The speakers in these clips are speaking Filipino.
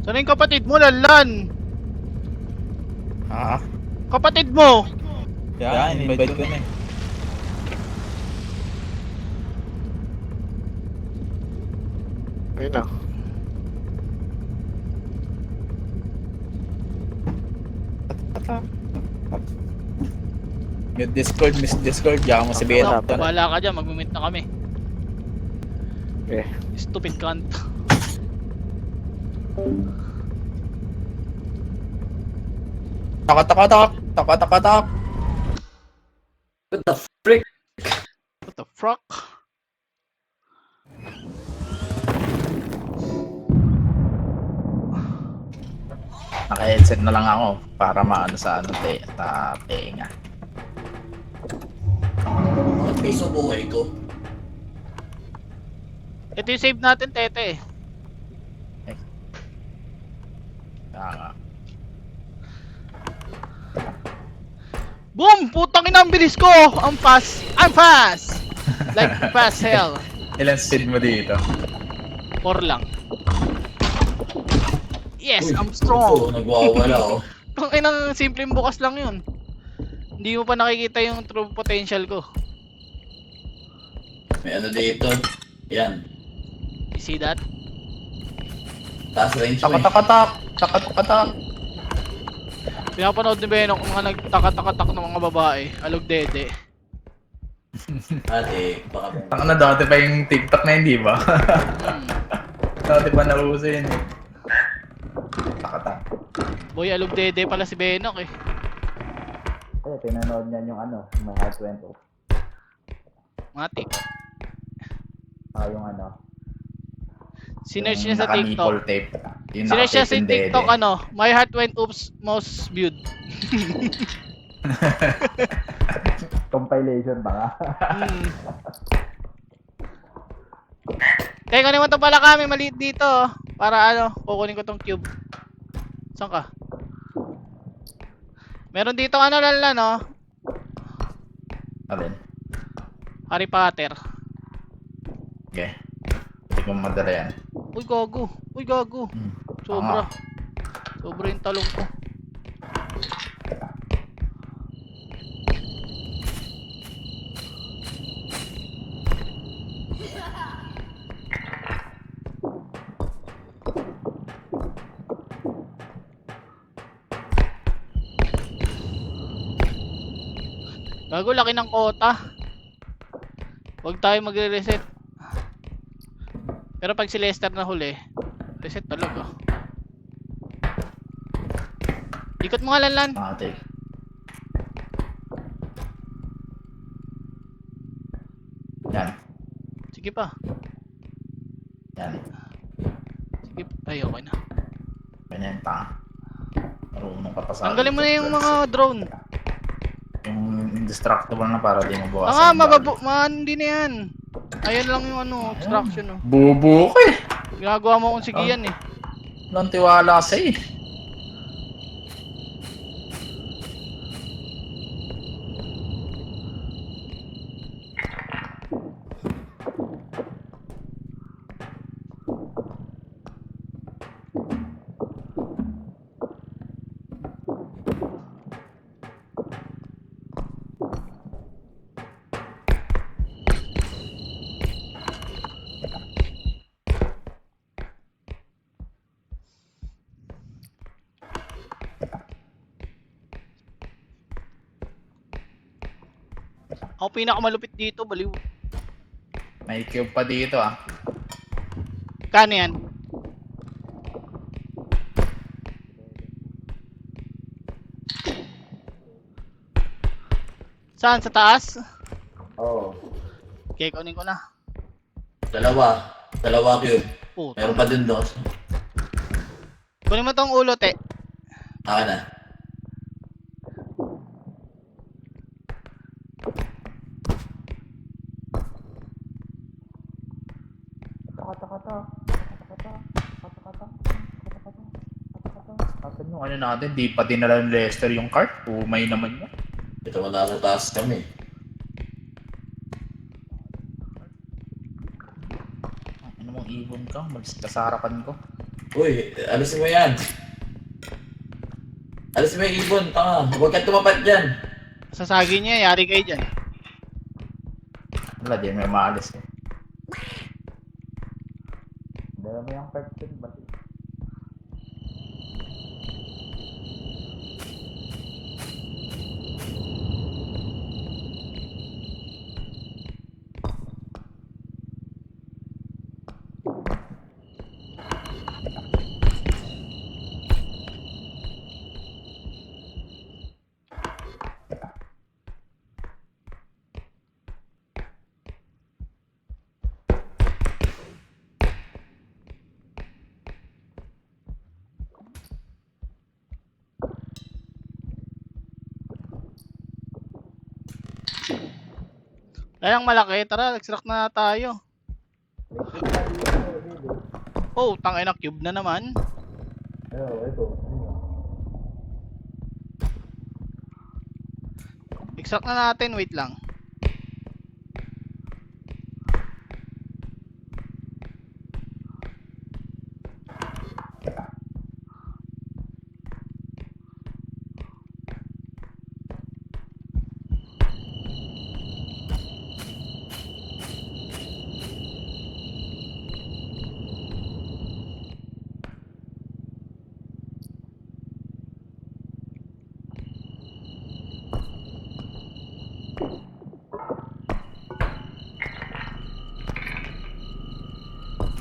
Saan yung kapatid mo, Lanlan? Ha? Kapatid mo! Yan, invite ko na eh. Ayun na. Mute Discord, Miss Discord, diyan mo si Beno. Wala ka dyan, mag-meet na kami. Okay. Stupid cunt. Tak. What the frick? What the fuck? Naka-headset na lang ako para maano sa ano tenga. Bakit kayo sa buhay ko? Ito yung save natin, Tete. Kaya Boom! Putang ina, ang bilis ko! I'm fast! I'm fast! Like fast hell. ilan speed mo dito? 4 lang. Yes, Uy, I'm strong! nagwawala oh. Kung inang simpleng bukas lang yun. Hindi mo pa nakikita yung true potential ko. May ano dito. Yan. You see that? Taas range mo eh. Tak. Pinapanood ni Benok mga nagtaka-taka-tak ng mga babae. Alog dede. Ate, baka... Taka na dati pa yung TikTok na hindi ba? Dati pa nauso yun eh. Tak. Boy, alog dede pala si Benok eh. Eh, pinanood niyan yung ano, My Heart Went Off. Mati. Yung ano. Sinerch niya sa naka-nipple TikTok. tape. Yung Sinerch niya sa naka-tape yung dede. TikTok ano, My Heart Went Oops most viewed. Compilation ba nga? Teka naman to pala kami, maliit dito oh. Para ano, kukunin ko tong cube. Saan ka? Meron dito ano lala no? Alin? Harry Potter. Okay. Hindi ko madala yan. Uy gago. Uy gago. Sobra. Sobra yung talong ko. Gago, laki ng kota. Huwag tayo magre-reset. Pero pag si Lester na huli, reset talaga. Ikot mo nga Lanlan. Ate. Yan. Sige pa. Yan. Sige pa. Ay, okay na. Ganyan pa. Marunong ka pa sa... Tanggalin mo na yung mga drone. Yung indestructible na para di mo Ah, bawasan. hindi na yan. Ayan lang yung ano, obstruction oh. Bubo ko eh. Ginagawa mo kung sige yan eh. Walang tiwala sa'yo eh. Ako pinakamalupit dito, baliw. May cube pa dito ah. Kano yan? Saan? Sa taas? Oo. Okay, kunin ko na. Dalawa cube. Puta. Meron pa din doon. Kunin mo tong ulo, te. Akin na. Asan yung ano natin? Di pa dinala ng Lester yung cart? Umay naman yun. Ito mo nasa taas kami. Ano mong ibon ka? Malis ka sa harapan ko. Uy, alisin mo yan. Alisin mo yung ibon, tanga. Huwag kang tumapat dyan. Sasagi niya, yari kayo dyan. Wala, di may maalis eh. Dala mo yung perfect ba? Kayang malaki, tara, extract na tayo. Oh, tangina cube na naman. Extract na natin, wait lang.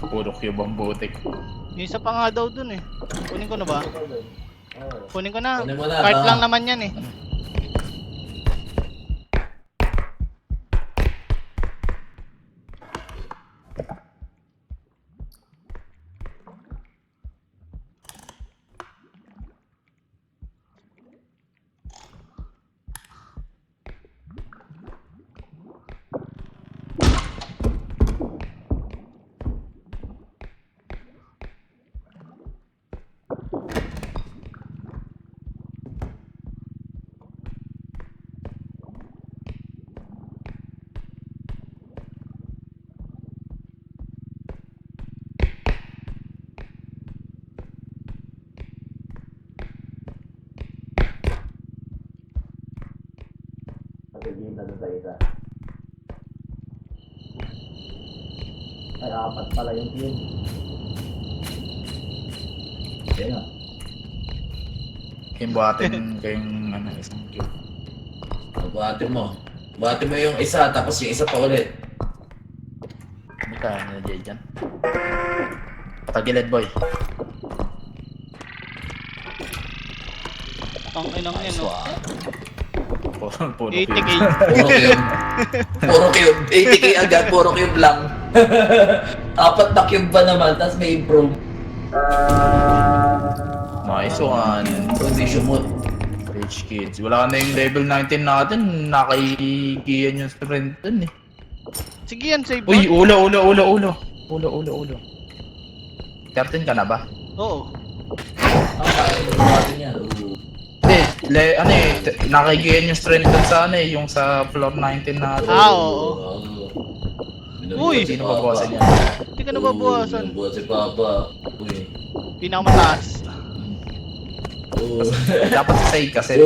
Puro cube ang butik. Yung isa pa nga daw dun eh. Kunin ko na ba? Kunin ko na. Kunin mo na, Cart tanga. lang naman yan eh. Pagiging na doon sa isa. Ay, apat pala yung team. Kaya nga. Yung buhatin kayong ano, isang cube. Buhatin mo. Buhatin mo yung isa, tapos yung isa pa ulit. Hindi kaya nila Jay dyan. Patagilid boy. Tanginang yan oh. Puro 80k. cube. Puro cube. Puro cube. 80k agad, puro cube lang. Apat na cube ba naman, tapos may improve. Nice one. Condition mode. Rich kids. Wala na yung level 19 natin. Nakaikiyan yung sprint dun eh. Sige yan, save Uy, mo. ulo. 13 ka na ba? Oo. Kaya mo buhatin yan. Hindi, ano eh, nakikiyan yung strength dun sa ano eh, yung sa floor 19 natin. Ah, oo. Uy! Sino babawasan yan? Hindi ka nababawasan. Nabawasan si Papa. Uy. Pinakamataas. Dapat sa save kasi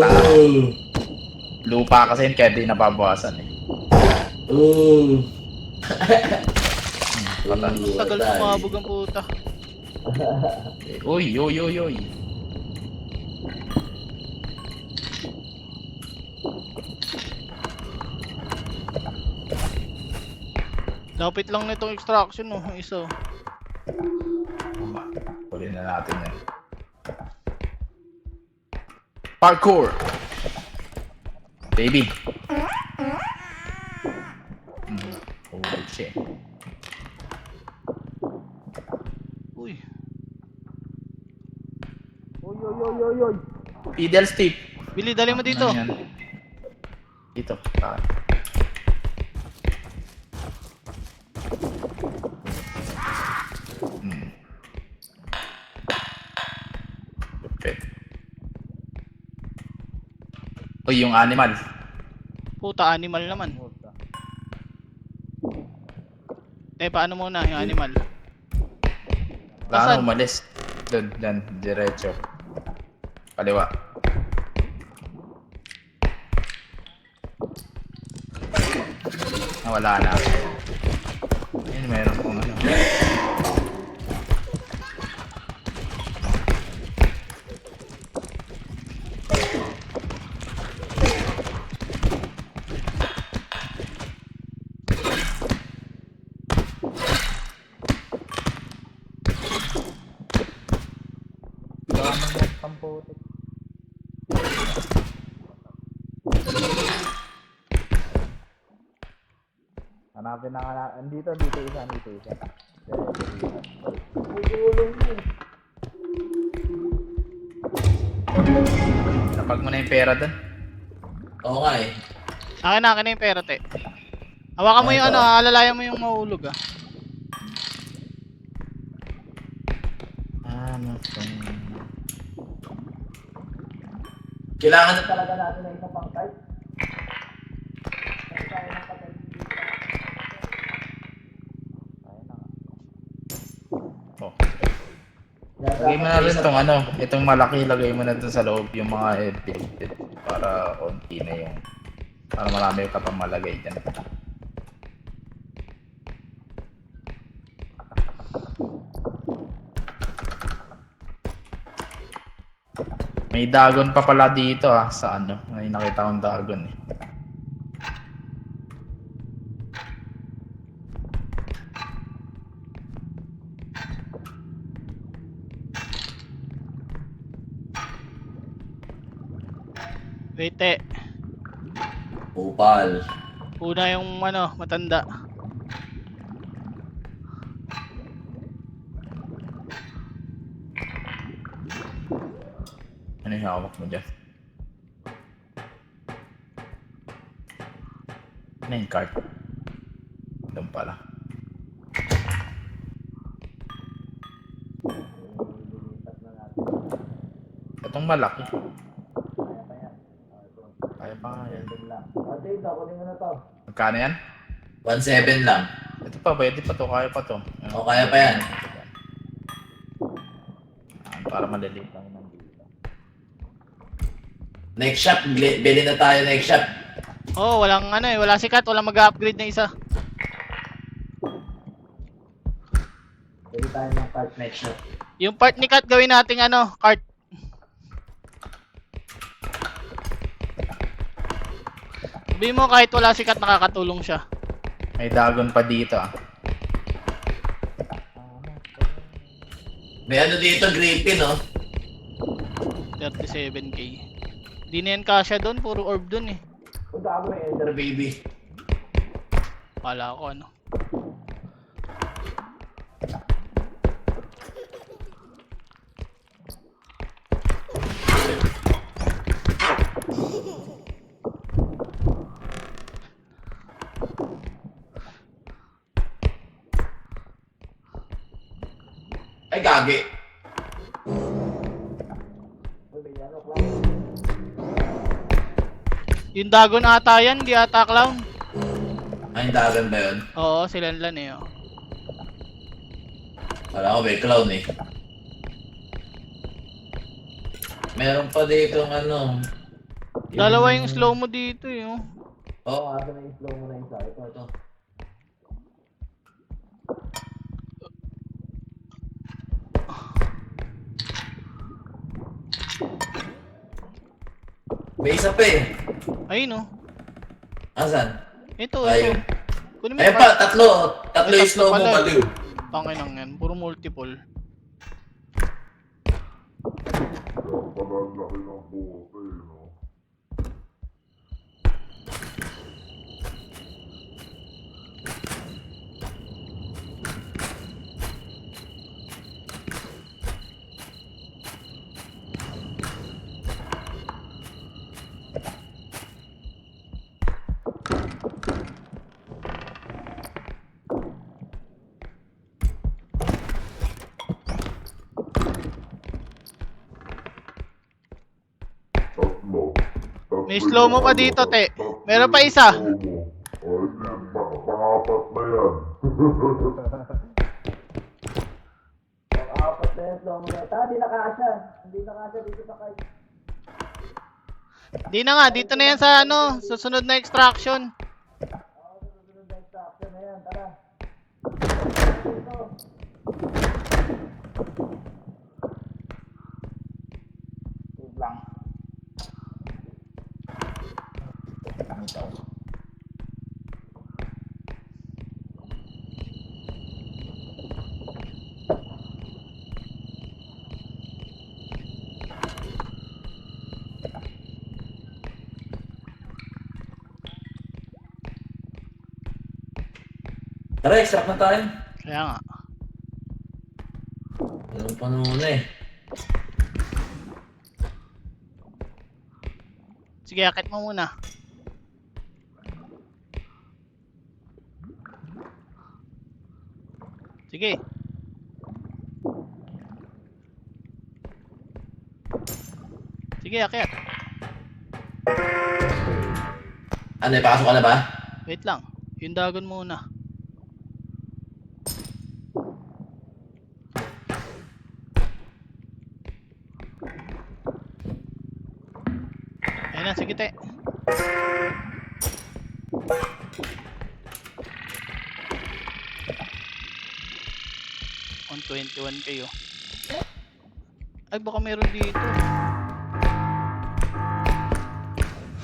lupa kasi yun kaya di nababawasan eh. Tagal sumabog ang puta. Uy. Lapit lang nitong extraction oh, yung isa. Huli na natin yan. Parkour! Baby! Holy shit. Uy. Oy. Fiddle stick! Billy, dali mo dito. Ano yan? Dito. Lupit. Uy, yung animal. Puta, animal naman. Paano muna yung animal? Wala Asan? na umalis. Doon, dyan, diretso. Kaliwa. Wala na. Ayun, meron pong ano. Hanapin na nga. Dito isa. Napag mo na yung pera doon. Oo nga eh. Akin na yung pera, te. Hawakan mo yung ano, alalayan mo yung mahulog, ah. Kailangan na talaga natin ng isang pang-type. Oh. Lagay mo na rin itong ano, itong malaki, lagay mo na dun sa loob yung mga edited para konti na yung, para marami ka pang malagay dyan. May dagon pa pala dito sa ano, may nakita akong dagon eh. Wait, te. Upal. Una yung ano, matanda. Ano yung hawak mo dyan? Ano yung card? Doon pala. Itong malaki. Kaya pa nga yan. Ate, ito, kunin mo na to. Magkano yan? 1.7 lang. Ito pa, pwede pa to, kaya pa to. O, kaya pa yan. Para maliliit lang nandito. Next shop, bili na tayo next shop. Oh, walang ano eh, walang sikat, walang mag-upgrade na isa. Bili tayo ng part next shop. Yung part ni Kat gawin nating ano, cart. Sabihin mo kahit wala sikat nakakatulong siya. May dagon pa dito May ano dito, grippy, no? 37k. Di na yan kasya doon, puro orb doon eh. Kung gago may ender baby. Kala ko ano. Ay, gagi. Yung Dagon ata yan, di ata clown. Ay, dagan ba yun? Oo, silanlan eh. Oh. Wala ko, may clown eh. Meron pa dito ng ano. Dalawa yung slow mo dito eh. Oh. Oo, asa na yung slow mo na isa. Ito. May isa pa eh. Ayun oh. Asan? Ito, Ayun. ito. Kunin mo Ayun yung pa, cart. tatlo. Tatlo Ay, yung slow mo, pala. baliw. Panginang yan, puro multiple. May slow mo pa dito, te. Meron pa isa. Pangapat na yan. Apat na yung slow mo na. Tadi kasha. Hindi na kasha dito sa kite. Di na nga, dito na yan sa ano, susunod na extraction. Susunod na extraction na yan, tara. Dito. Tube lang. Gamit ako. Tara, extract na tayo. Kaya nga. Anong panuna eh. Sige, akit mo muna. Sige. Sige, akit. Ano, ipasok ka na ba? Wait lang. Yung dagon muna. Ayun na, sige te. 121 kayo. Ay, baka meron dito.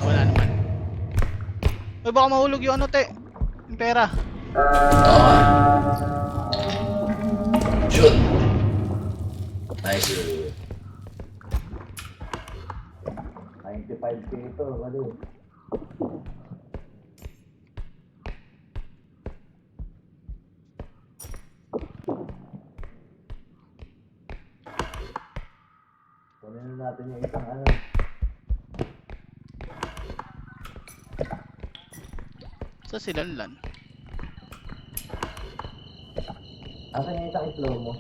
Wala naman. Ay, baka mahulog yung ano, te. Yung pera. Oo. Shoot. Nice. 95k ito, mali. Kunin na natin yung isang ano. Sa silanlan. Asan yung isang slow mo?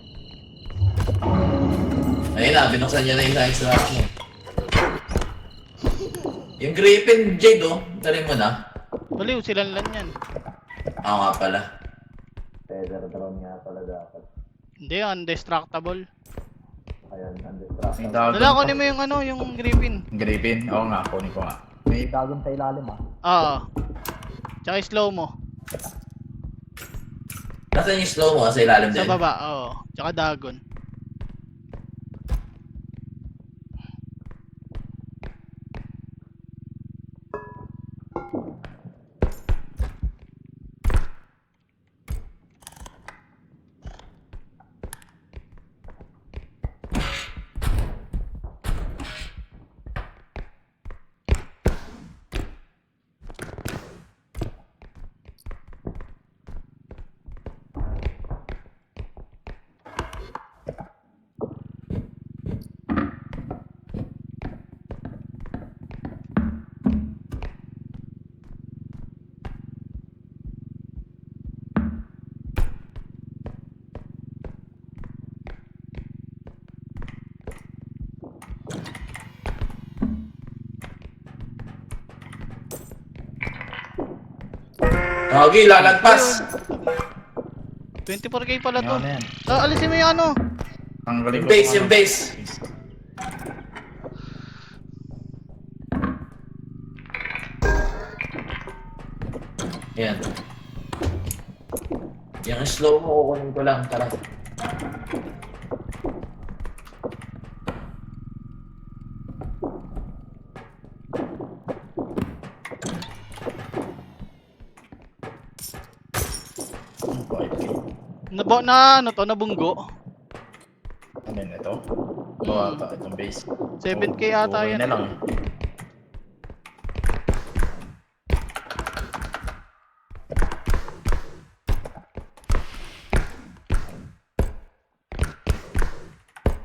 Ayun na, binuksan niya na yung isang extraction. Yung Griffin Jade, oh. Tari mo na. Baliw, silanlan yan. Oo nga pala. Feather drone nga pala dapat. Hindi, undestructible. Ayan, undestructible. May dagon Dala, pa. kunin mo yung ano, yung griffin. Griffin? Oo nga, kunin ko nga. May dagon sa ilalim ah. Oo. Tsaka slow mo. Nasaan yung slow mo? Sa ilalim din? Sa baba, oo. Tsaka dagon. Okay, lalagpas. 24k pala to. Ano yan? Alisin mo yung ano. Tanggalin ko Yung base, tong yung ano. base. Yan. Yung slow mo, kukunin ko lang. Tara. Na ano to, nabunggo. Ano yun ito? Ito ata, itong base. 7k ata Okay yan. na lang eh.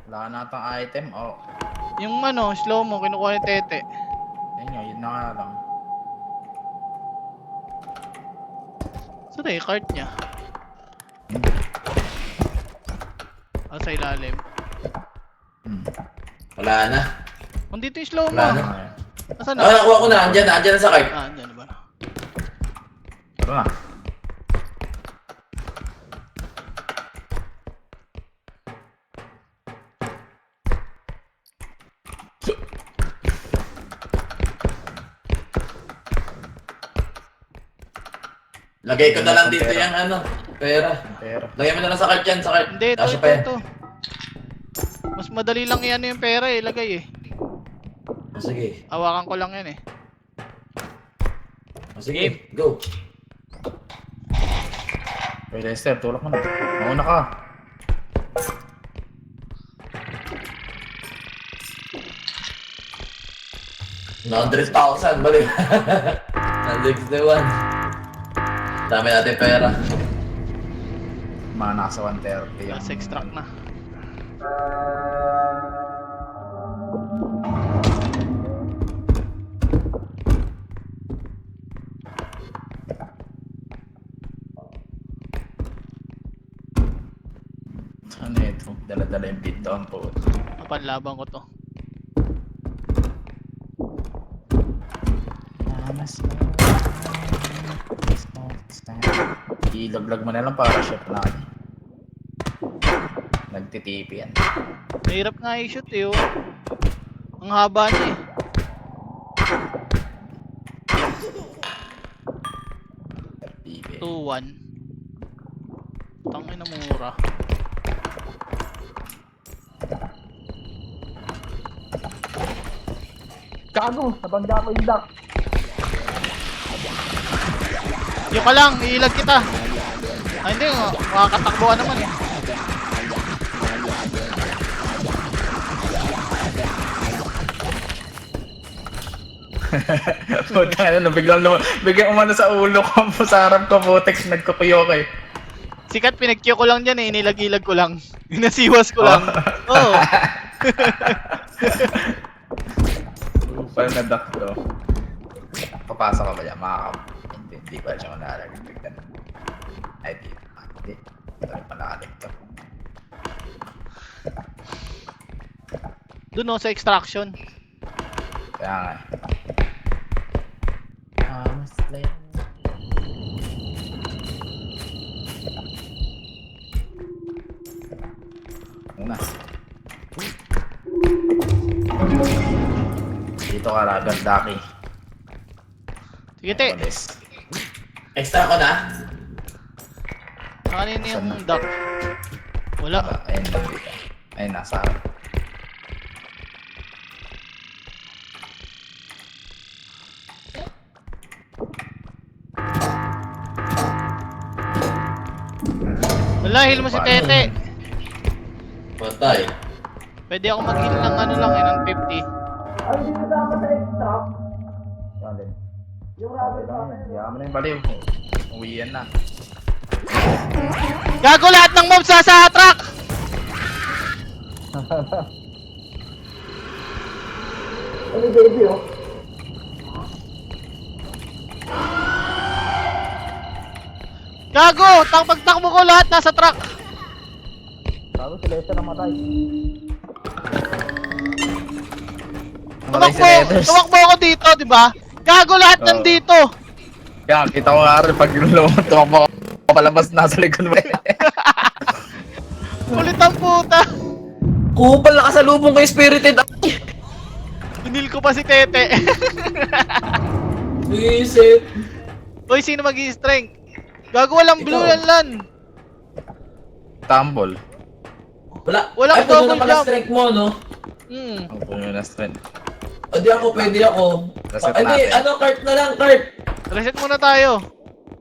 Wala na atang item. Oh, Yung ano, slow mo, kinukuha ni Tete. yun nga, yun na nga lang. Saan na yung cart niya? Sa ilalim. Wala na. Nandito yung slow mo. Wala na. Ayan. Asan Ah, na? nakuha ko na. Andyan na. Andyan na sa cart. Ah, andyan na ba? Tara na. Lagay ko na lang dito yung ano, pera. Pero, Lagay mo na lang sa cart yan, sa cart. Hindi, ito, Kasya ito, pa yan. ito. Mas madali lang yan yung pera eh, lagay eh. O, sige. Hawakan ko lang yan eh. O, sige, go. Hey Lester, tulak mo na. Mauna ka. No, 100,000, balik. 161. Dami natin pera. Mga nasa 130 yung... Let's extract na. Ano ito? Dala-dala yung beat down po. Mapanlaban ko to. Ilaglag mo na lang para shot na kanya. Nagtitipi yan. Mahirap nga i-shoot eh oh. Ang haba niya eh. Nagtitipi. 2-1. Tangin na mura. Gago! Nabangga ko yung duck! Yung ka lang, iilag kita. Ay hindi, makakatakbuhan naman eh. Puta na, biglang umano sa ulo ko, sa harap ko, butex, nagkukuyo ko eh. Sikat, pinag-Q ko lang dyan eh, inilag-ilag ko lang. Inasiwas ko lang. Oo. Parang na-duck to. Papasok ka ba yan? Hindi pa siya manalalag. Ay, di. Hindi. Ito rin manalalag to. Doon oh, sa extraction. Kaya nga. Mas like... Una. Dito ka ragat, Daki. Sige te, Extra ko na. kanina yung duck. Wala. Ayun lang dito. Ayun, nasa harap. Wala, heal mo si Tete. Patay. Pwede ako mag-heal ng ano lang eh, ng 50. Yan din. Yung rabbit lang. Yaman na yung baliw. Uwian na. Gago lahat ng mobs sa truck! Gago! Pagtakbo ko lahat nasa truck! Bago si Lester namatay. Tumakbo ako dito, di ba? Gago lahat Oo. nandito! Kaya kita ko nga rin pag tumakbo ko palabas nasa likod mo. Kulit ang puta! Kupal nakasalubong kay Spirited. Hinil ko pa si Tete. Visit. Hoy, sino mag-i-strength? Gago walang blue Ikaw. yan lan! Tumble. Wala. Walang Ay, puno double na pala jump. strength mo, no? Ang puno na strength. O di ako, pwede ako. Reset Ay, di, natin. ano, cart na lang, cart. Reset muna tayo.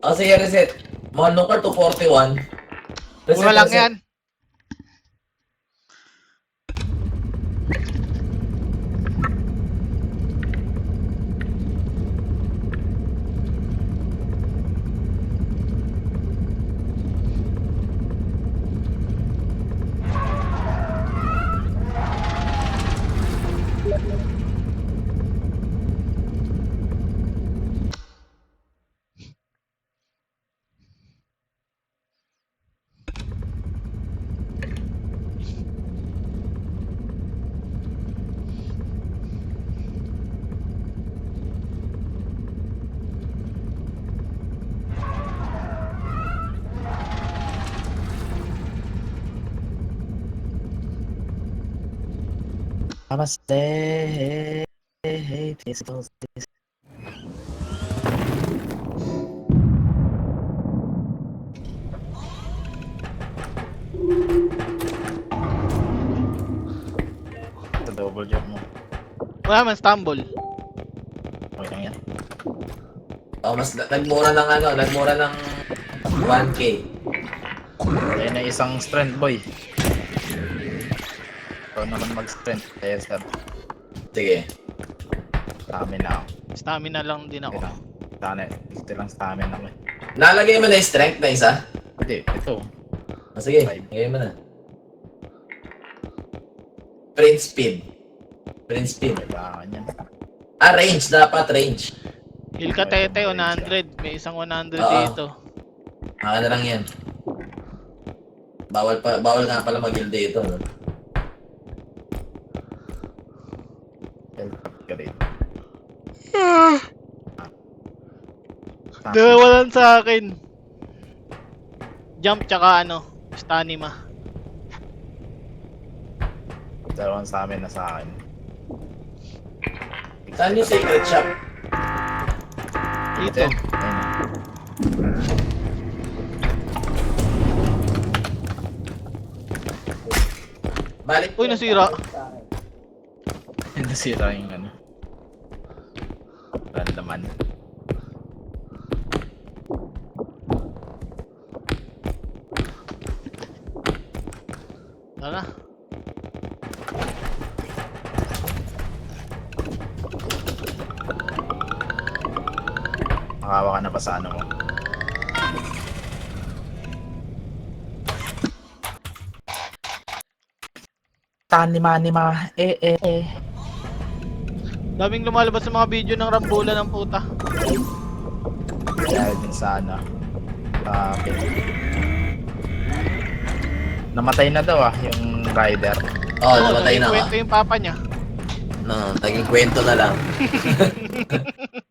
O, sige, reset. Mahal nung cart, 241. Mura lang yan. Namaste. Hey, peaceful. Double jump mo. Wala man, stumble. Okay lang yan. Oh, mas nagmura ng ano, nagmura ng 1K. Ayun na isang strength boy. Ikaw naman mag-strength. Kaya sir. Sige. Stamina ako. Stamina lang din ako. Ito lang stamina ko eh. Nalagay mo na yung strength na isa? Hindi, ito. Sige, lagay mo na. Print speed. Print speed. Kailangan yan. Ah, range. Dapat range. Heal ka tete, 100. May isang 100 Oo. dito. Ano lang yan. Bawal nga pala mag-heal dito. No? Health upgrade. Nawalan sa akin. Jump tsaka ano, stamina. Dalawang sa amin na sa akin. Saan yung secret shop? Dito. Ayun. Balik. Uy, nasira. Nasira yung ano. Randaman. Tara. Makawa ka na pa sa ano mo. Tanima-nima. Daming lumalabas sa mga video ng Rambola ng puta. Dahil din sa ano. Okay. Namatay na daw yung rider. Oh, namatay na Kwento ka. yung papa niya. No, naging kwento na lang.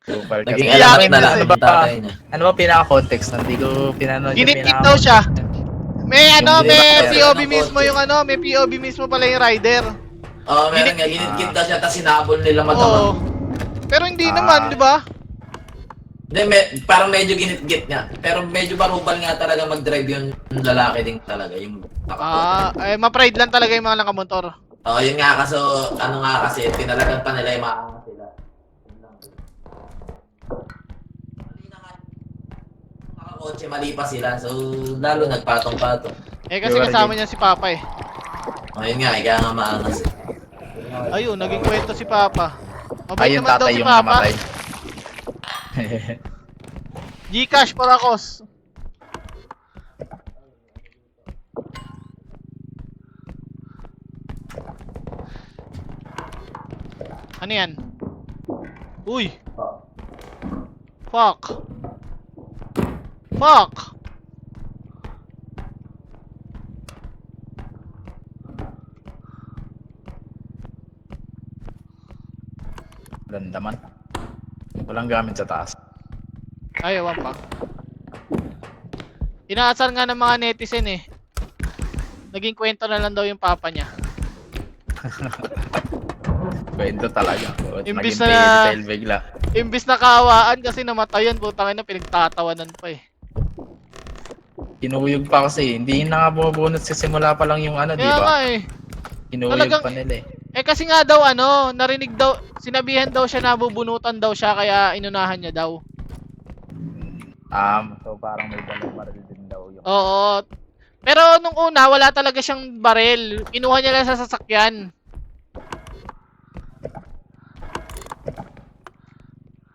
Super Naging kasi. alamat na lang Ano yung ba, tatay niya. ano ba pinaka-context? Hindi ko pinanood yung Ginit-git pinaka- daw siya. May ano, Yung may rider. POV mismo yung ano, may POV mismo pala yung rider. Oh, meron nga, ginit-git na siya, tapos sinabol nila matama. Oo. Pero hindi Ah. naman, di ba? Hindi, parang medyo ginit-git nga. Pero medyo barubal nga talaga mag-drive yung lalaki din talaga. Yung Ma-pride lang talaga yung mga nakamotor. oh, yun nga kaso, ano nga kasi, tinalagan pa nila yung maangas sila. Yun lang. Mali na nga. Nakakotse, mali pa sila. So, lalo nagpatong-patong. Kasi kasama niya si Papa eh. Oh, yun nga, kaya nga maangas. Ayun, naging kwento si Papa. Ay, Mabait yung naman daw tatay si yung Papa. namatay. Gcash para kos. Ano yan? Uy! Fuck! Fuck! Landaman. Walang gamit sa taas. Ay, ewan pa. Inaasar nga ng mga netizen eh. Naging kwento na lang daw yung papa niya. Kwento talaga. Imbis Naging na- fairy tale bigla. Imbis na kaawaan kasi namatayan, putang ina, pinagtatawanan pa eh. Kinuyog pa kasi. Hindi na nga bumubunot sa simula pa lang yung ano, di Kaya nga ba? eh. Kinuyog talagang- pa nila eh. Kasi nga daw ano, narinig daw, sinabihan daw siya na bubunutan daw siya kaya inunahan niya daw. So parang may dalang baril din daw yung... Oo. Pero nung una, wala talaga siyang barel. Kinuha niya lang sa sasakyan.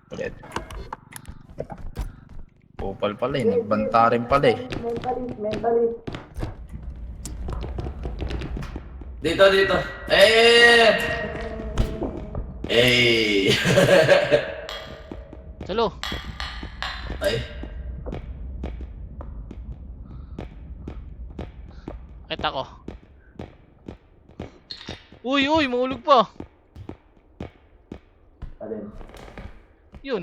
Ulit. Kupal pala eh. Nagbanta rin pala eh. Dito, dito. Eh! Eh! Salo. Ay. Kita ko. Uy, uy, maulog pa. Alin? Yun.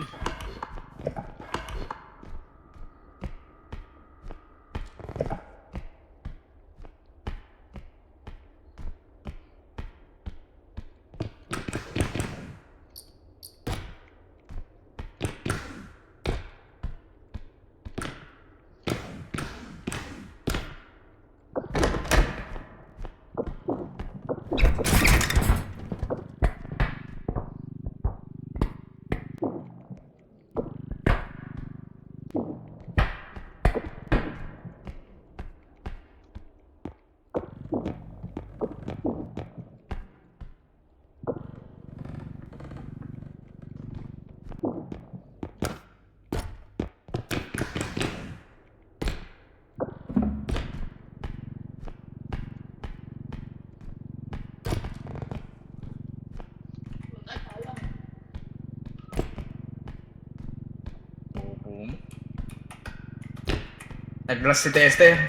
Nag-glass si Teste.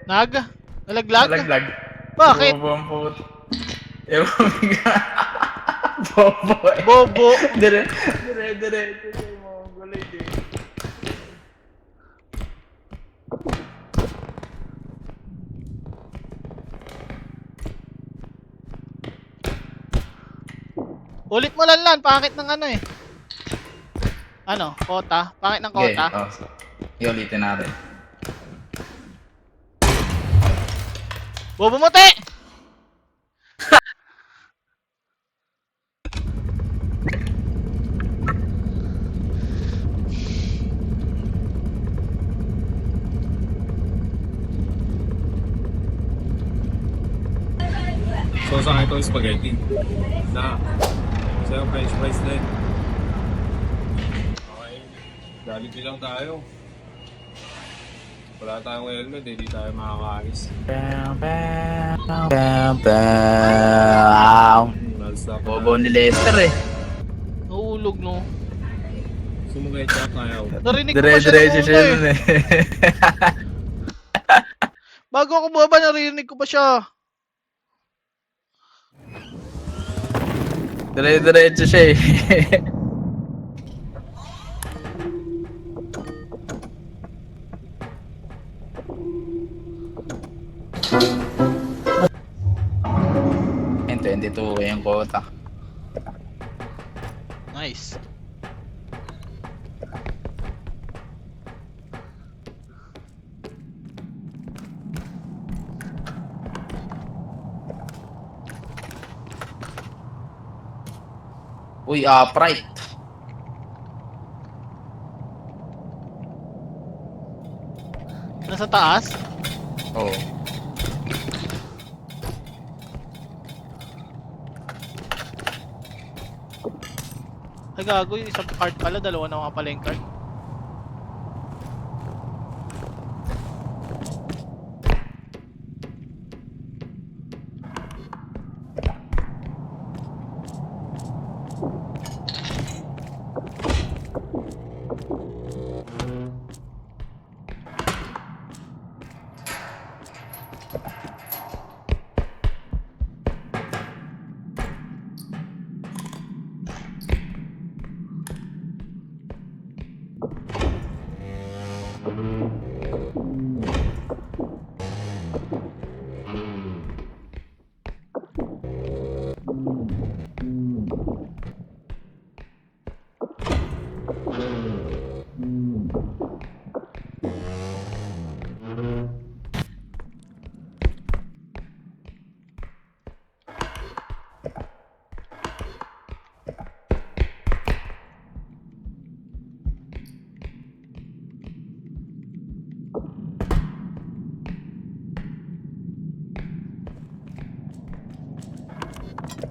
Nalaglag? Nalaglag. Bakit? Bobo ang put. Ewan ka. Bobo eh. Bobo. Dire. Mongoloid eh. Ulit mo lan, pangit ng ano eh. Ano? Kota? Pangit ng Okay, kota? iulitin natin. Bobo mo, te! So sa akin ito yung spaghetti. Sa yung french fries din. Okay. Jollibee lang tayo. Wala tayong helmet, hindi tayo makakaalis. Non-stop na. Bobo ni Lester eh. Nahulog, no? Sumugay siya tayo. Narinig ko pa siya Dire-diretso siya nung nun una eh. eh. Bago ako bumaba, narinig ko pa siya. Dire-diretso siya eh. And 22 yung quota. Nice. Uy, upright. Nasa taas? Oo. Ay gago, yung isang card pala, dalawa na nga pala yung card.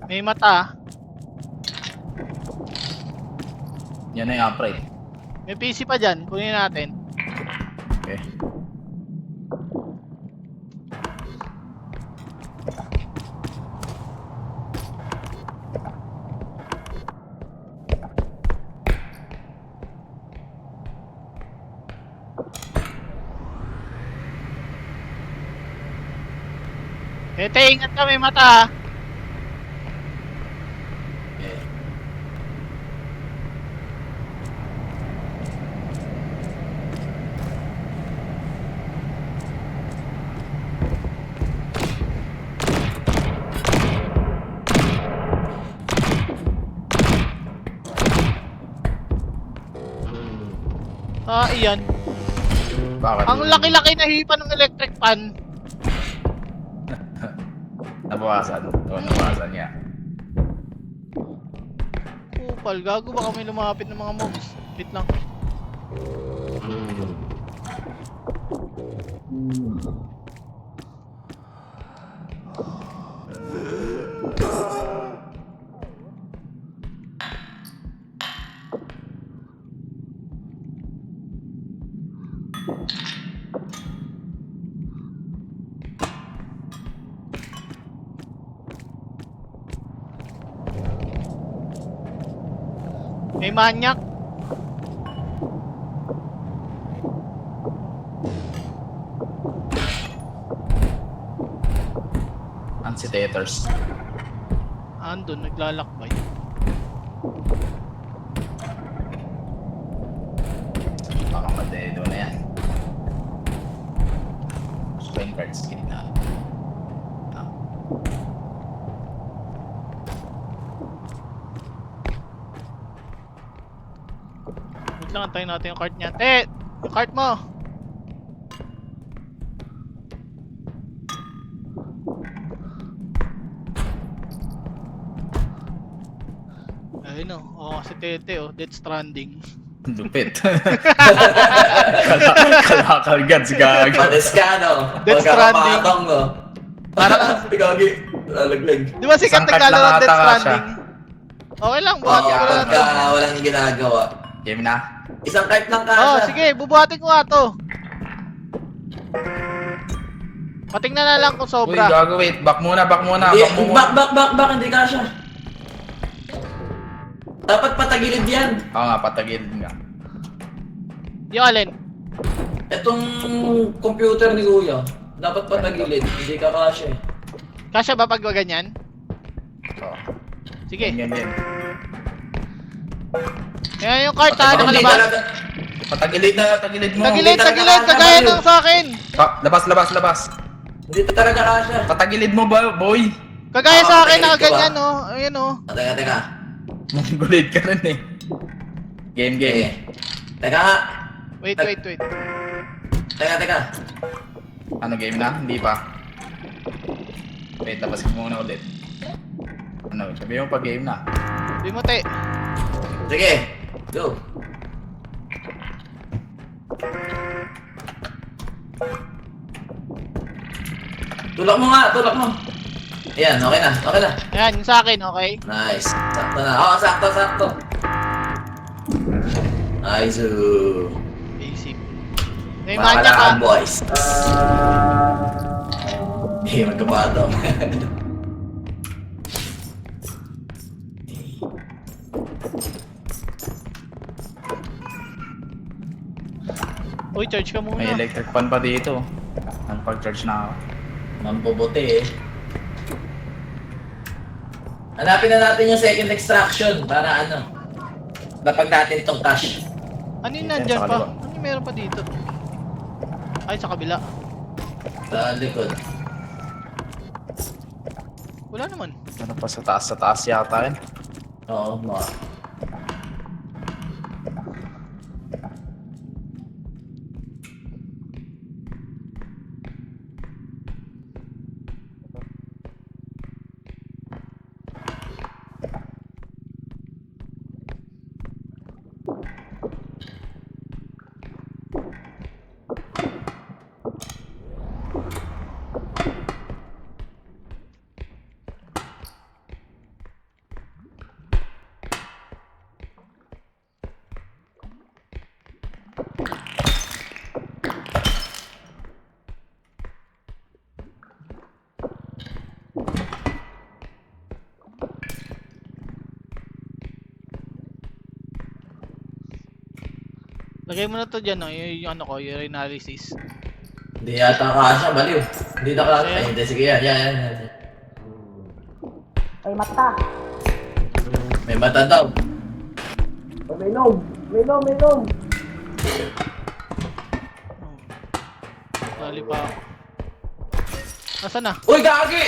May mata. Yan na yung upright. May PC pa dyan. Kunin natin. Okay. Ete, ingat ka, may mata. Okay. Ah, iyan. Bakit? Ang laki-laki na hipa ng electric fan. Nabawasan. Oo, nabawasan niya. Kupal, gago baka may lumapit ng mga mobs. Wait lang. May manyak. letters. Andun, naglalakbay. Baka madedo na yan. Playing cards, gina. Wait lang, antayin natin yung cart niya. Te! Yung cart mo! Ayun o. Oo, si Tete o. Death Stranding. Lupit. Kalakal gads, gag. Panis ka, no? Death Stranding. Pagkakapatong, no? Parang, Gagi. Lalaglag. di ba sikat Isang cart naglalaro lang ng Death ata ka Stranding? Okay lang, buhatin ko na lang to. Walang ginagawa. Game na. Isang cart lang Oo, kasha. sige, bubuhatin ko nga to. Patingnan na lang kung Uy, sobra. gago, wait. Back muna, back muna. Hindi, Back muna. back, hindi kasha. Dapat patagilid yan. Oo nga, patagilid nga. Yung alin? Itong computer ni Kuya, dapat patagilid. Hindi ka kasha eh. Kasya ba pag ganyan? Oo. Sige. Yan. Yan yung cart ha, Hindi nakalabas. talaga. Patagilid na, tagilid mo. Tagilid, talaga tagilid, kasya, kagaya Mario. ng sa akin. Labas. Hindi talaga kasha. Patagilid mo ba, boy? Kagaya Oo, sa akin, tagilid ko nakaganyan oh. Ayun oh. Teka. Mongolid ka rin eh. Game. Teka nga. Wait. Teka. Ano, game na? Hindi pa. Wait, tapasin mo muna ulit. Ano, sabi mo pa game na. Di mo te. Sige. Go. Tulak mo. Ayan, okay na. Yan, yung sa akin, okay? Nice. Sakto na. Oo, sakto. Nice. Basic. May manya ka. Makalaan, boys. Eh, magkabatong. Uy, charge ka May muna. electric fan pa dito. Ang pag-charge na ako. Mampubuti eh. Hanapin na natin yung second extraction para ano. Napag natin tong cash. Ano yung Yan, nandyan sa pa? kaliwa. Ano yung meron pa dito? Ay, sa kabila. Sa likod. Wala naman. Ano pa sa taas yata yun. Oo, mga. Lagay mo na to dyan, no? Yung ano ko, yung analysis. Hindi yata kasha, baliw. Hindi na kasha. Ayan. Ay, hindi, sige yan. Ay, mata. May mata daw. May ilong. May ilong. Dali pa ako. Nasaan na? Uy, gagi!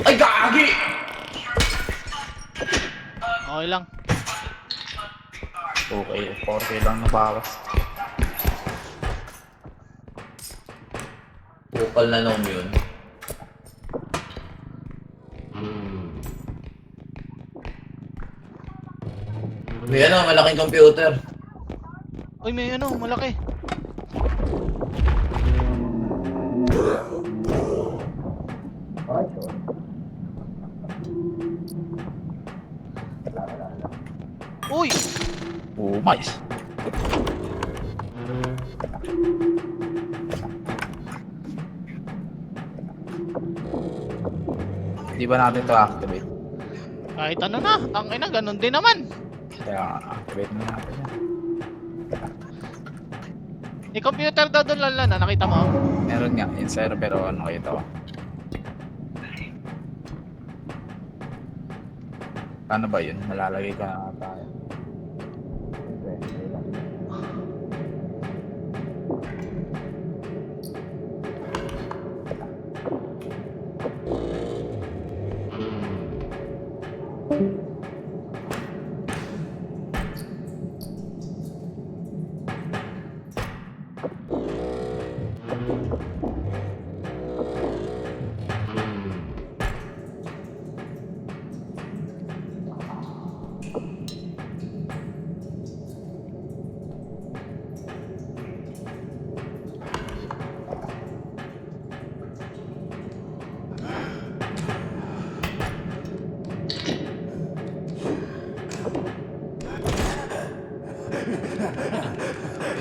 Ay, gagi! Okay lang. Okay, 4K lang na bawas. Kupal na nom yun. May ano, malaking computer. Uy, may ano, malaki. Uy! Oh, nice. Di ba natin to activate? Kahit ano na, ang ina, ganun din naman. Kaya activate na natin yan. May computer daw doon lang na, nakita mo? Meron nga, yung server o ano ito. Ano ba yun? Malalagay ka na tayo.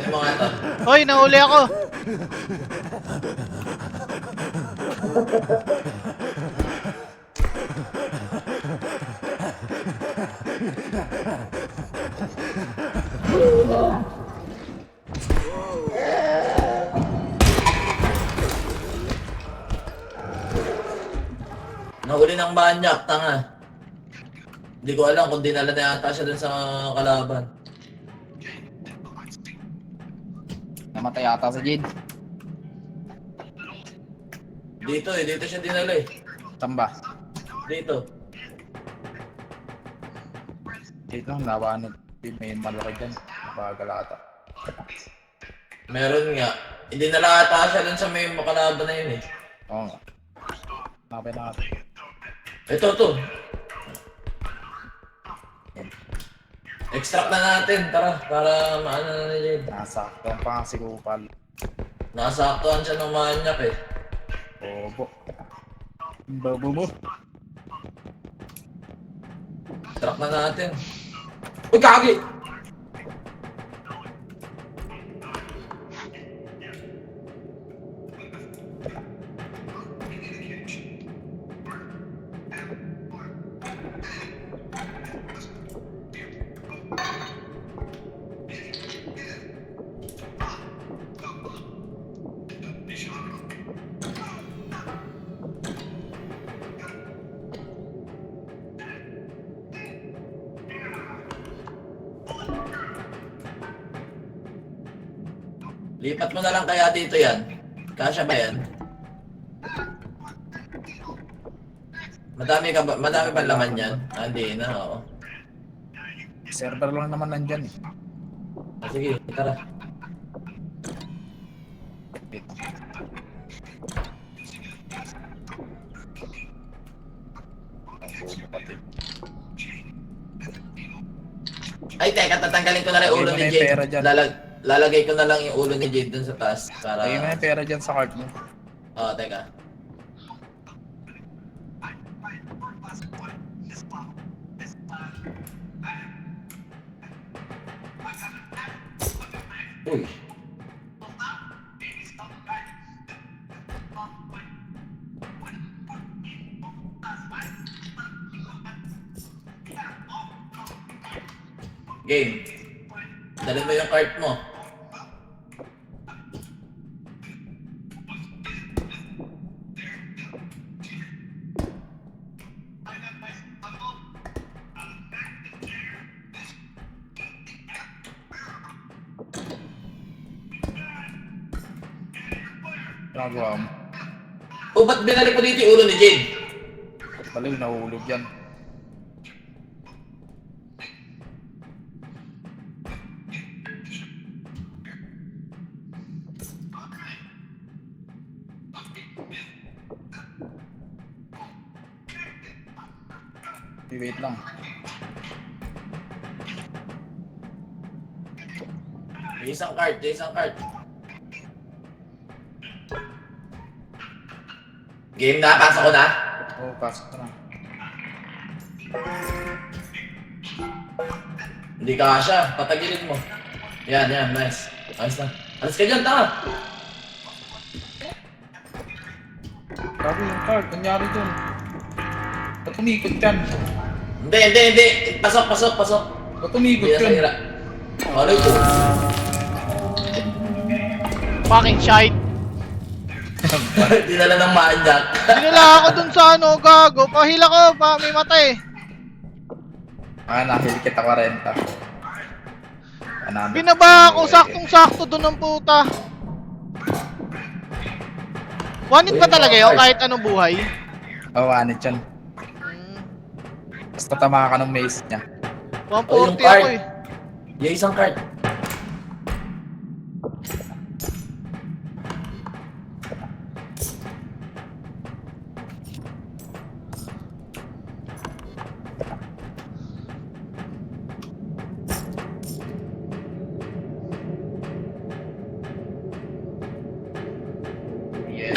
Yung mga ito. Hoy, nahuli ako. Nahuli ng manyak, tanga. Hindi ko alam kung dinala na yata siya dun sa kalaban. Namatay ata sa Jade. Dito siya dinala eh. Tamba. Dito. Jade lang, labanan. May malaki dyan. Bagal ata. Meron nga. Dinala ata siya dun sa may makalaban na yun eh. Oo nga. Napay na ata. Ito. Extract na natin, tara. Para maano na ni Jade. Nasaktan pa nga si Kupal. Nasaktuhan siya ng manyak eh. Bobo. Bobo mo. Extract na natin. Uy, kagi! Lipat mo na lang kaya dito yan. Kasya ba yan? Madami ba laman yan? Ah, hindi na, oo. Server lang naman nandyan eh. Ah, sige, tara. Wait. Bobo pati. Ay, teka, tatanggalin ko na rin yung ulo Lagay mo ni na yung pera Jade. dyan. Lalagay ko na lang yung ulo ni Jade dun sa taas. Para... Lagay mo na yung pera dyan sa cart mo. Oo, teka. Uy. Game. Dalhin mo yung cart mo. Ginagawa mo. O, ba't binalik mo dito yung ulo ni Jade? Baliw, nahulog yan. Wait lang. May isang cart. Game na, pasok ko na. Oo, pasok ka na. Hindi ka siya, patagilid mo. Yan, nice. Ayos na. Alas ka dyan, tama. Grabe yung cart, nangyari dun. Ba't umikot yan? Hindi. Pasok. Ba't umikot Hindi na yan? sahira. Ano ito? Fucking shite. Dinala ng manyak. Dinala ako dun sa ano, gago. Pahila ko, may matay. Nahil kita 40. Binaba ako, saktong-sakto doon ng puta. One hit ba talaga yun kahit anong buhay? Oo, anit yun. Basta tama ka ng mace niya. 140 card. ako eh. Yung isang card.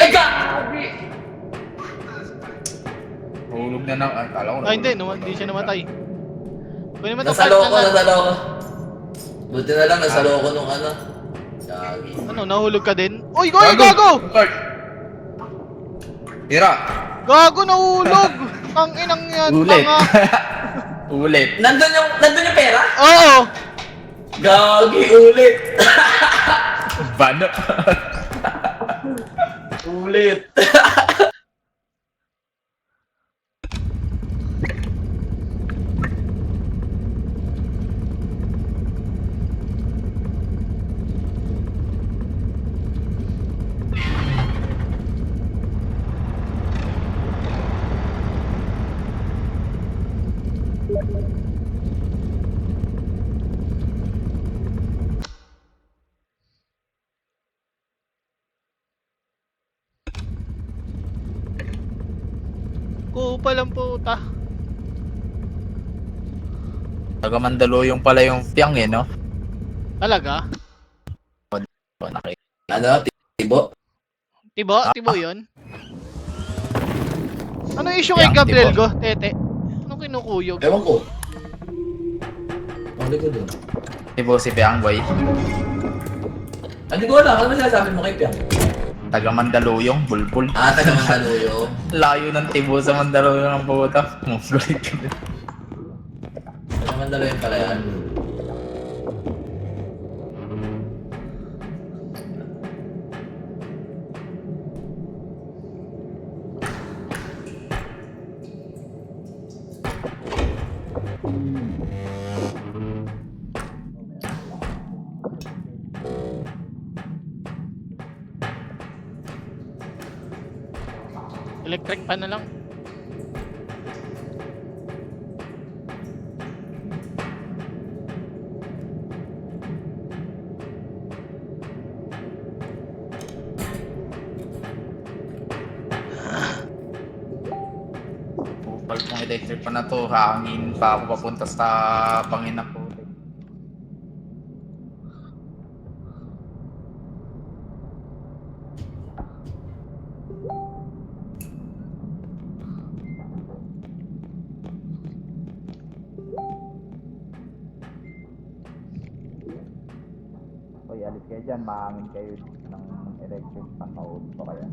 Ay, gabi! Hulog na ng... Kala ko Ah, hindi siya namatay. Pwede naman Nasa loko, nasa loko. Buti na lang, nasa loko nung ano. Gagi. Ano, nahulog ka din? Uy, gago! Card! Tira! Gago, nahulog! Ang inang yan, Ulit. tanga. Ulit. Nandun yung pera? Oo! Gagi, ulit. Bano? Ulit. Kupa lang puta. Taga Mandaluyong pala yung Piang eh, no? Talaga? Ano, tibo? Tibo yun? Ano issue kay Yang Gabriel tibo. Go, Tete? Anong kinukuyog? Ewan ko. Mali ko dun. Tibo si Piang Boy. Hindi ko alam, ano sinasabi mo kay Piang? Taga Mandaluyong, bulbul. Taga Mandaluyo. Layo ng Tibo sa Mandaluyong ng puta. Gulit ka din. Taga Mandaluyo pala yan. Electric pan na lang. Bukal kong electric pa na to, hangin pa ako papunta sa Pangina ko. Hoy, alis kayo dyan, mahangin kayo ng electric pan na pa kaya.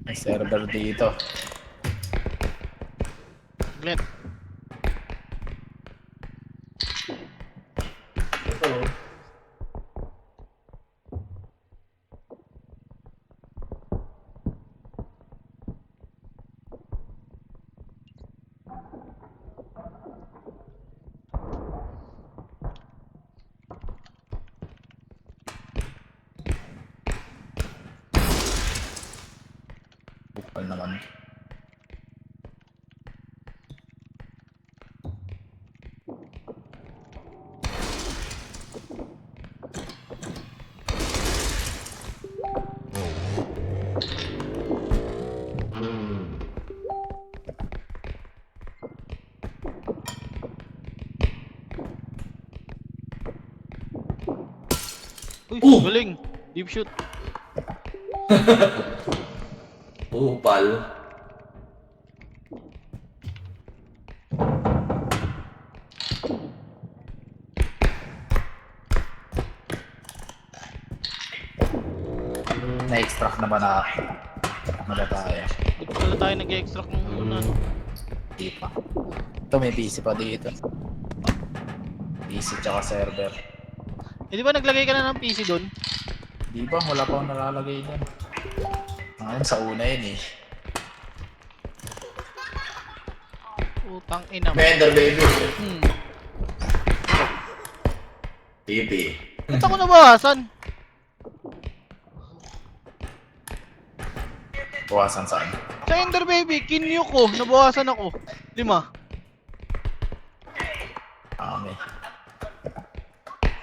May server dito. Glenn. Bukal naman. Uy, Oh! galing. Deep shoot. Upal. Na-extract na ba na tayo? Di pa pala tayo nag-extract ng una, no? Di pa. Ito may PC pa dito. PC tsaka server. Eh, di ba naglagay ka na ng PC doon? Di ba? Wala pa akong nalalagay dyan. Ngayon sa una yun eh. Utang ina mo. Mender, baby. Hmm. Pipi. Ba't ako nabawasan? Buwasan saan? Sa Ender Baby, kinyo ko. Nabawasan ako. 5. May.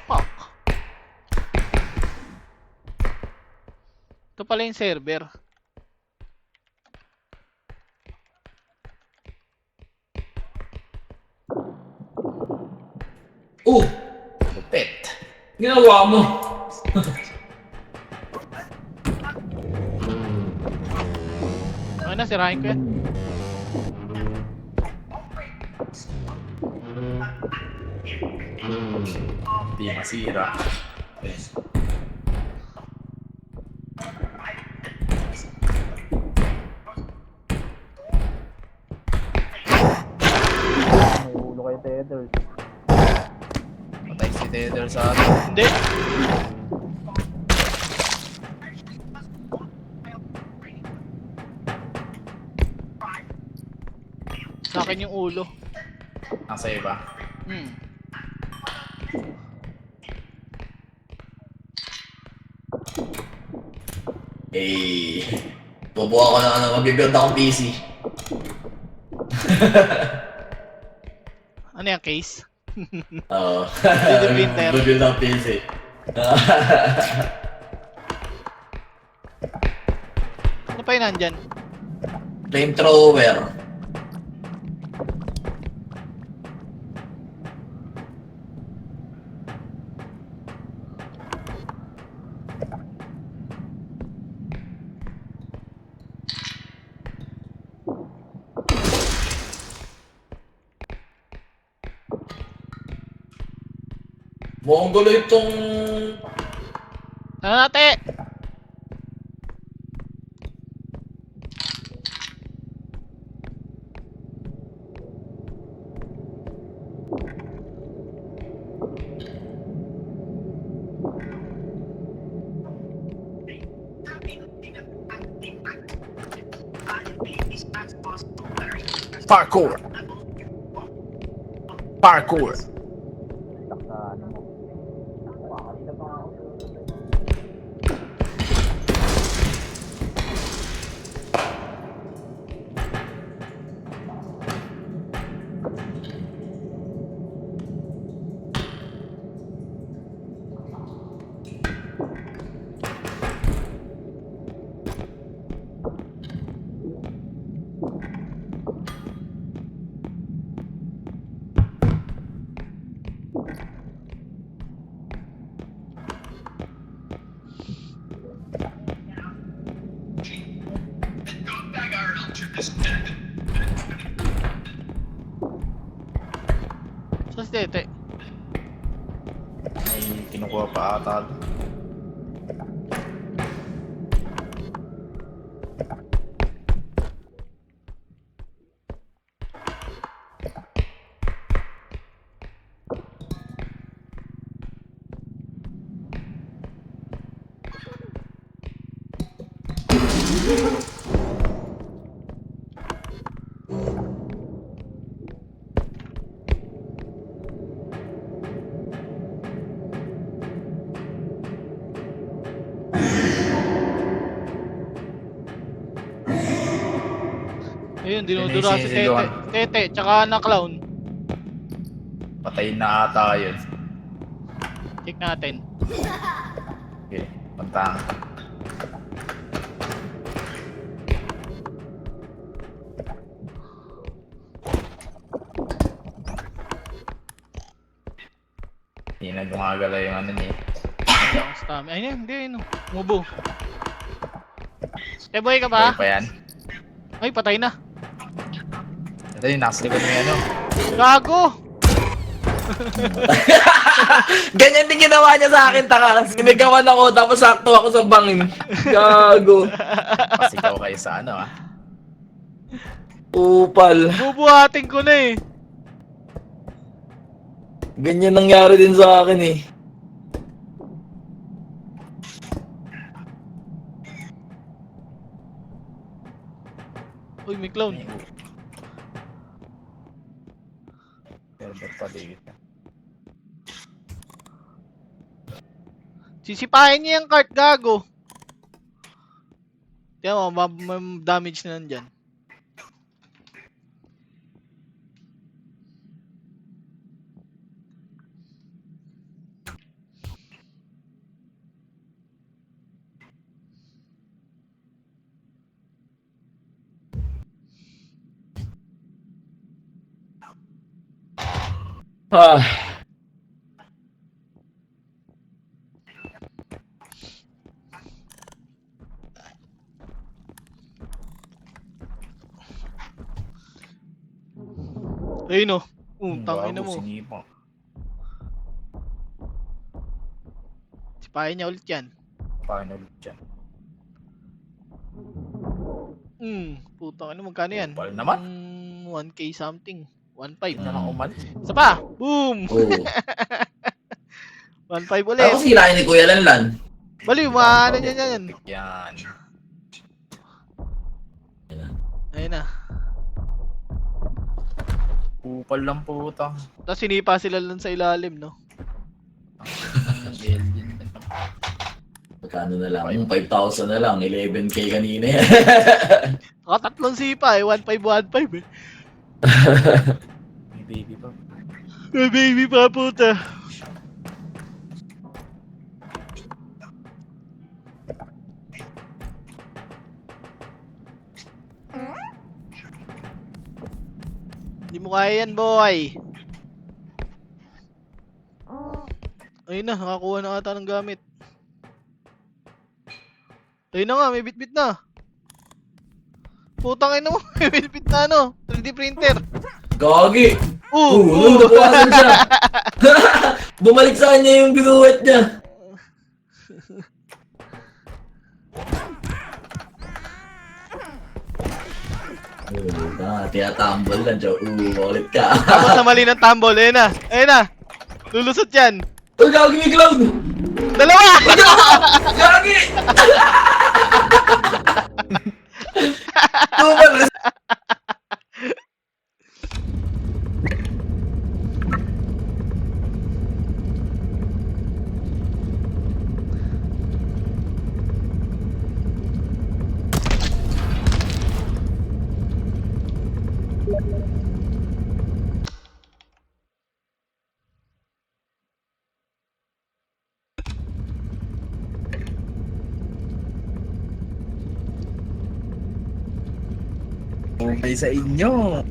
Fuck. Ito pala yung server. Oh! Lupit. Ginawa mo! Okay na, sirahin ko yan. Di masira. May ulo kay Tether. Patay si Tether sa atin. Hindi. Sa akin yung ulo. Nasa iba. Hmm. Eh, bobo ako na ano, mabibuild akong PC. Ano yung case? Oo. 3D printer. Mabibuild akong PC. Ano pa yun nandyan? Flamethrower. Mukhang gulo itong... Ano natin? Parkour! Parkour! Saan si Tete? May kinukuha pa ata. Ayun, dinudura si Tete. Sinisisigawan. Tete, tsaka na clown. Patayin na ata yun. Check natin. Okay, punta. Hindi na gumagala yung ano niya. Hindi akong stamina. Ay, hindi. No. Mubo. Eh, boy ka pa? Buhay pa yan. Ay, patay na. Ito yung nasa likod mo yan, ano? Gago! Ganyan din ginawa niya sa akin, taka. Sinigawan ako, tapos sakto ako sa bangin. Gago. Pasigaw kayo sa ano, ah. Upal. Bubuhatin ko na eh. Ganyan nangyari din sa akin eh. Uy, may clown. Pero ba't pa David? Sisipahin niya yung cart, gago. Tiyan mo, may damage na nandyan. Ah. Ayun o. Tangin na mo. Sinipa. Sipahin niya ulit yan. Paano ulit dyan? Putang ina, magkano yan? Upal naman. 1k something. 1.5. Na lang umalis. Isa pa! Boom! Oo. 1.5 ulit. Ako silahin ni Kuya Lanlan. Baliw, maano niya yan. Yan. Ayun na. Upal lang puta. Tapos sinipa sila lang sa ilalim, no? Magkano na lang? 5,000 na lang. 11k kanina yan. Tatlong sipa eh. 1.5, 1.5 eh. May baby pa. May baby pa, puta. Hindi mo kaya yan, boy. Ayun na, nakakuha na ata ng gamit. Ayun na nga, may bitbit na. Putang ina mo, may bitbit na ano, 3D printer. Gagi! Oo, Nabawasan siya. Bumalik sa kanya yung binuwet niya. Tiyatambol lang siya. Ulit ka. Tapos na mali ng tambol, ayun na. Ayun na. Lulusot yan. Uy, gagi may cloud! Dalawa! Gagi! Tumal! Okay sa inyo.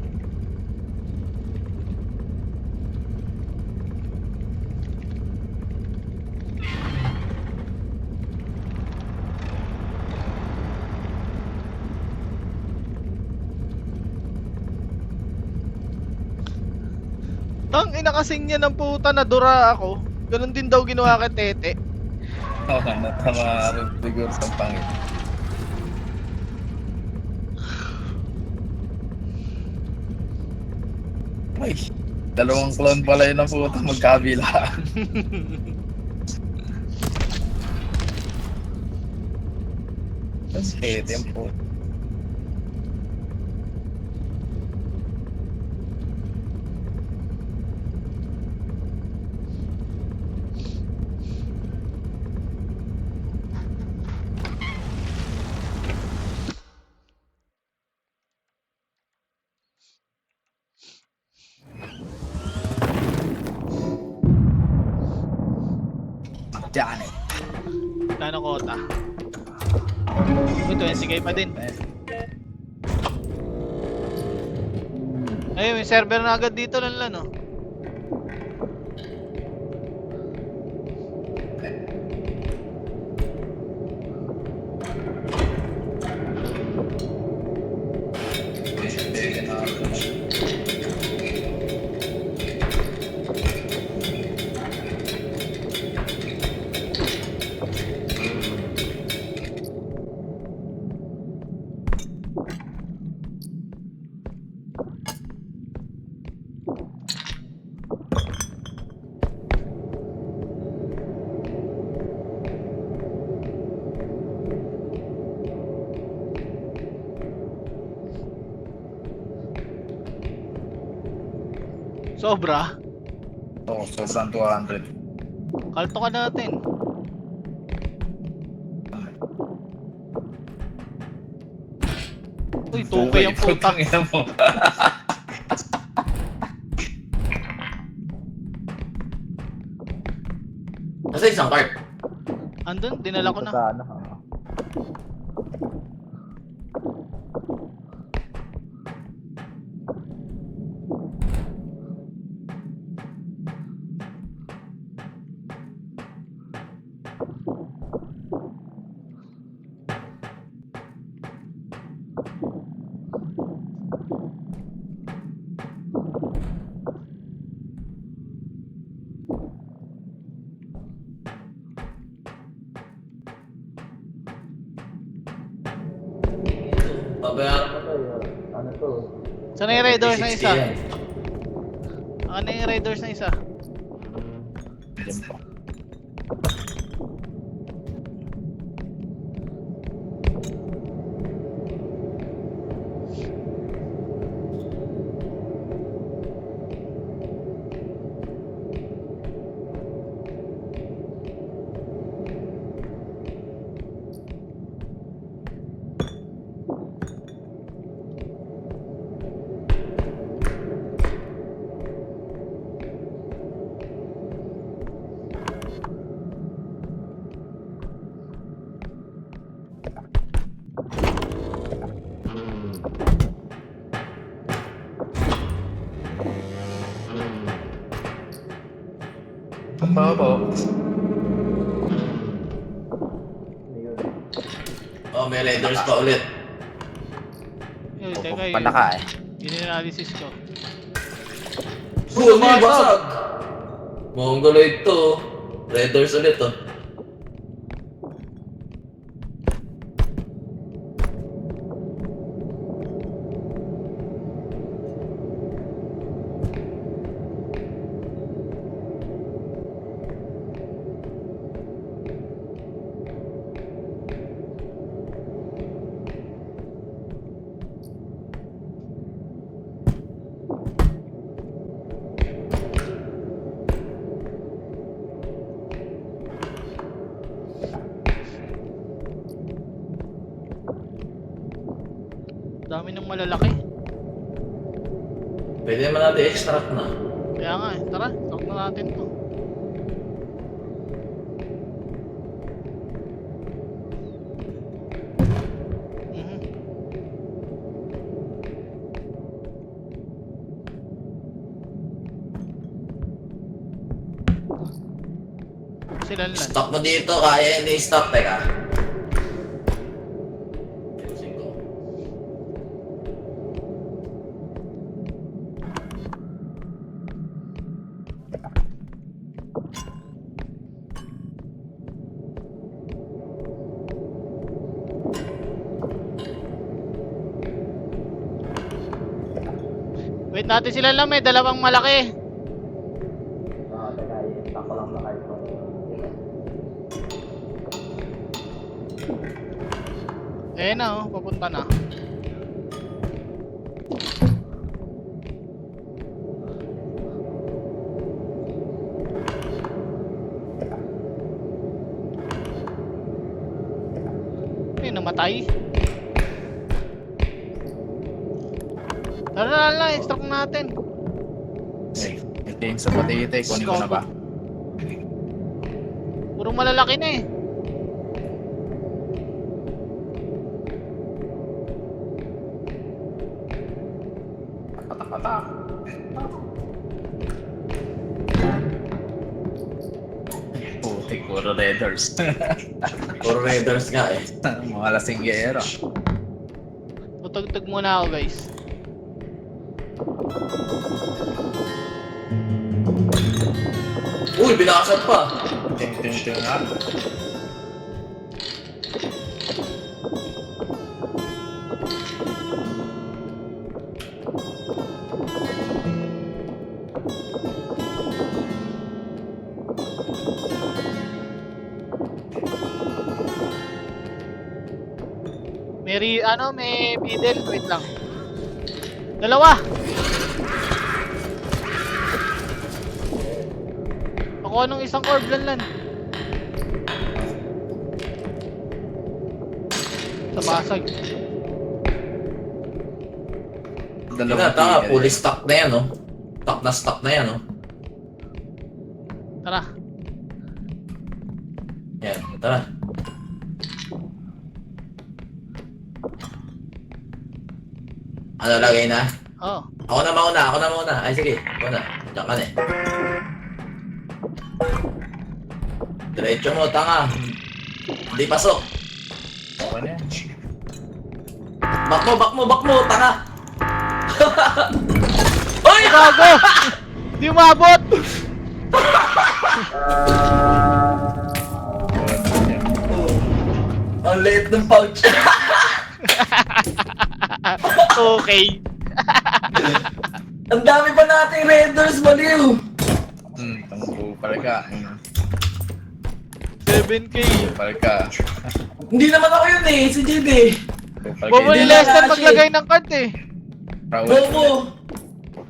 Tang ina kasing niya ng puta na dura ako. Ganun din daw ginawa kay Tete. Oo, natama rin siguro sa pangit. Ay, dalawang clone pala yun ang puta magkabilaan. Tapos hate yung puta. Johnny. Kano kota? Uy, 20k pa din. Ay, may server na agad dito lang lang, no? Sobra. Oo, sobrang 200. Kalto ka natin. Uy, 2k yung putak. Putang ina mo. Nasa isang cart. Andun, dinala ko na. Sa ano, Babayaran mo to. Ano to? Saan na yung raiders na 60 isa? yan. Ano yung raiders na isa? Diyan pa. Ang baba. Oh, may raiders pa ulit. Uy, teka yun. Palaka eh. Yun yung analysis ko. May basag! Mongoloid to. Raiders ulit oh. Dami ng malalaki. Pwede naman natin extract na. Kaya nga eh. Tara, talk na natin to. Mhm. Sila lang. Stock mo dito, kaya hindi stock. Teka. Ayusin ko. Wait natin sila lang, may dalawang malaki. Teka, i-stock ko lang na kahit kung Eh na oh, papunta na. Eh, namatay. Tara lang, extract natin. Hey, ito yung sa patite. Kunin ko na ba? Puro malalaki na eh. Patak-patak. Putik, puro Raiders. Puro raiders nga eh. Mga lasinggero. Tutugtog muna ako guys. Uy, binasag pa. Ting nga. May middle. Wait lang. Dalawa! Ako anong isang orb lan. Sa basag. Tanga, fully stock na yan, oh. Stock na yan, oh. Tara. Yan, tara. Ano, lagay na? Oh. Ako na mauna. Ay, sige. Ako na. Diyan ka na eh. Diretso mo, tanga. Hindi pasok. Okay na yan. Back mo, tanga. Uy! Gago! Di umabot! Ang liit ng pouch. Okay. Ang dami pa nating raiders, baliw. Tunggu palka. 7K. Palka. Hindi naman ako yun eh, si JD. Bobo ni Hindi Lester na kasi. maglagay ng card eh. Bobo.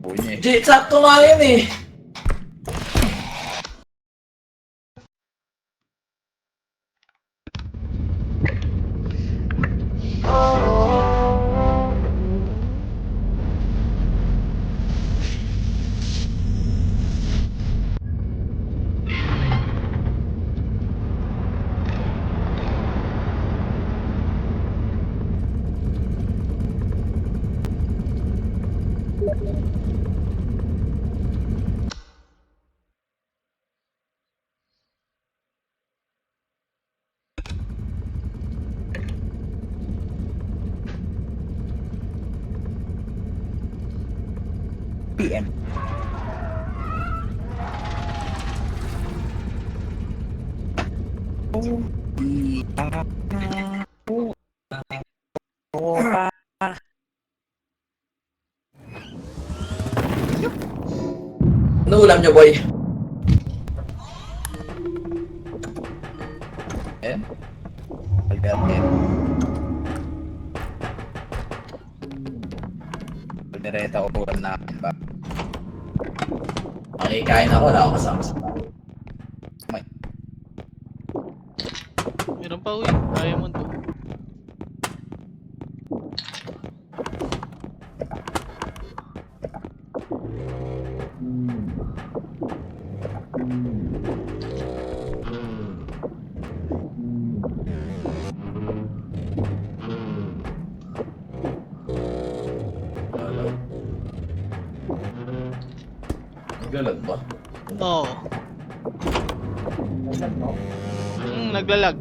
Bunyi. Sakto nga yun eh. PM. Ano ulam nyo, boy? Eh? Pagdating. Pagdareta ko ulam namin ba? Makikain ako, wala ako kasama sa bahay. Meron pa uy. Diamond to. Naglalag ba? Oo. Naglalag.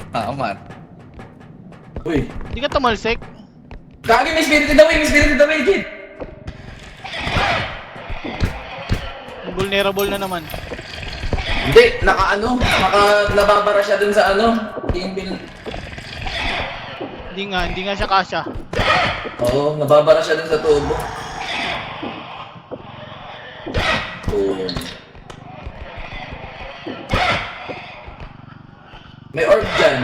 Tama. Uy. Hindi ka tumalsik. Kagi, may spirited away, Jid. Vulnerable na naman. Hindi, nababara siya dun sa team. Hindi nga siya kasya. Oo, nababara siya dun sa tubo. Boom. May orb dyan.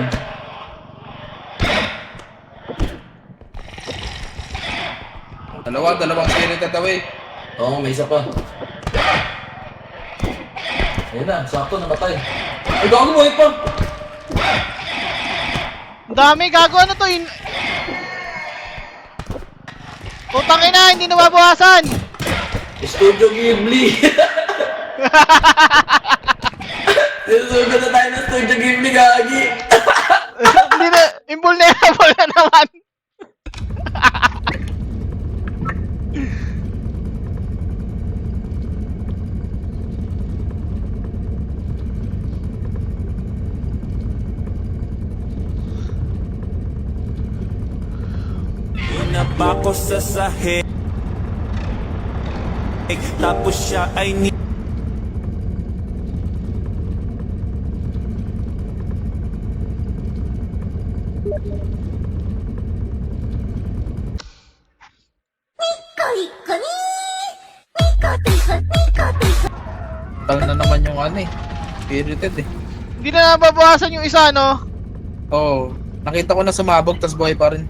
Dalawang spirited away. Oo, may isa pa. Ayun na, sakto namatay. Ay, gago mo pa! Ang dami, gago ano to? Putang ina, hindi nababawasan! Studio Ghibli! Sinusugod na tayo ng Studio Ghibli, gagi! Hindi na, invulnerable na naman! Inaba ko sa sahig, tapos siya ay ni... Tal na naman yung spirited eh. Hindi na nababawasan yung isa, no? Oo. Nakita ko na sumabog, tas buhay pa rin.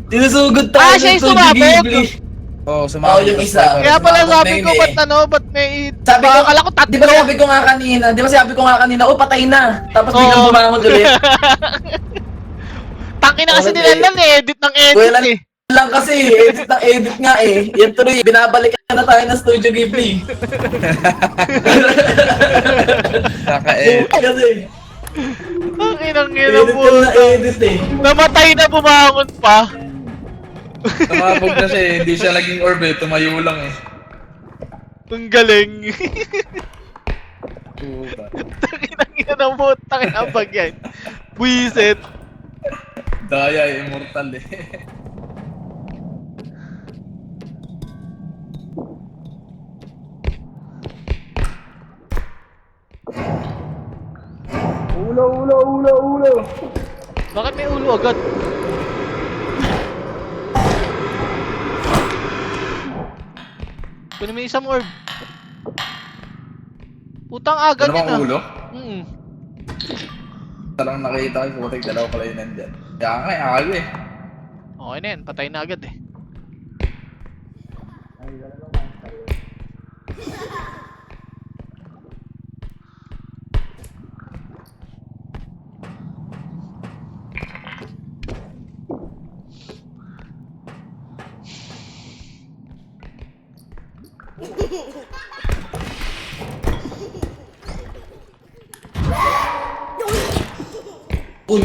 Sinusugod tayo Ah, siya ng yung Studio sumabog? Ghibli! Oo, sumabog. Oo, yung tas isa. buhay pa rin. Kaya pala Sumabog sabi na ko, yun ba't may... Sabi ko, akala ko tatlo. di ba sabi ko nga kanina, oh, patay na. Tapos biglang Oo. bumangon ulit. Tangin na kasi Okay. nila edit ng edit Wala eh. lang kasi, edit ng edit nga eh. Yan tuloy, binabalikan na tayo ng Studio Ghibli. Naka-edit. Kasi, Tangin ang edit ina yan po. na edit eh. Namatay na, bumangon pa. Sumabog na siya eh. Hindi siya naging orb eh. Tumayo lang eh. Ang galing. Puta. Tangin ang ina ng putang ina pag yan. Buisit. Daya eh. Immortal eh. Ulo. Bakit may ulo agad? Kunin mo yung isang orb. Putang agad yun Dalawang ulo? Talang nakita ko. Putik, dalawa pala yun nandyan. Kaya nga eh. Ako eh. Okay na yan, patay na agad eh.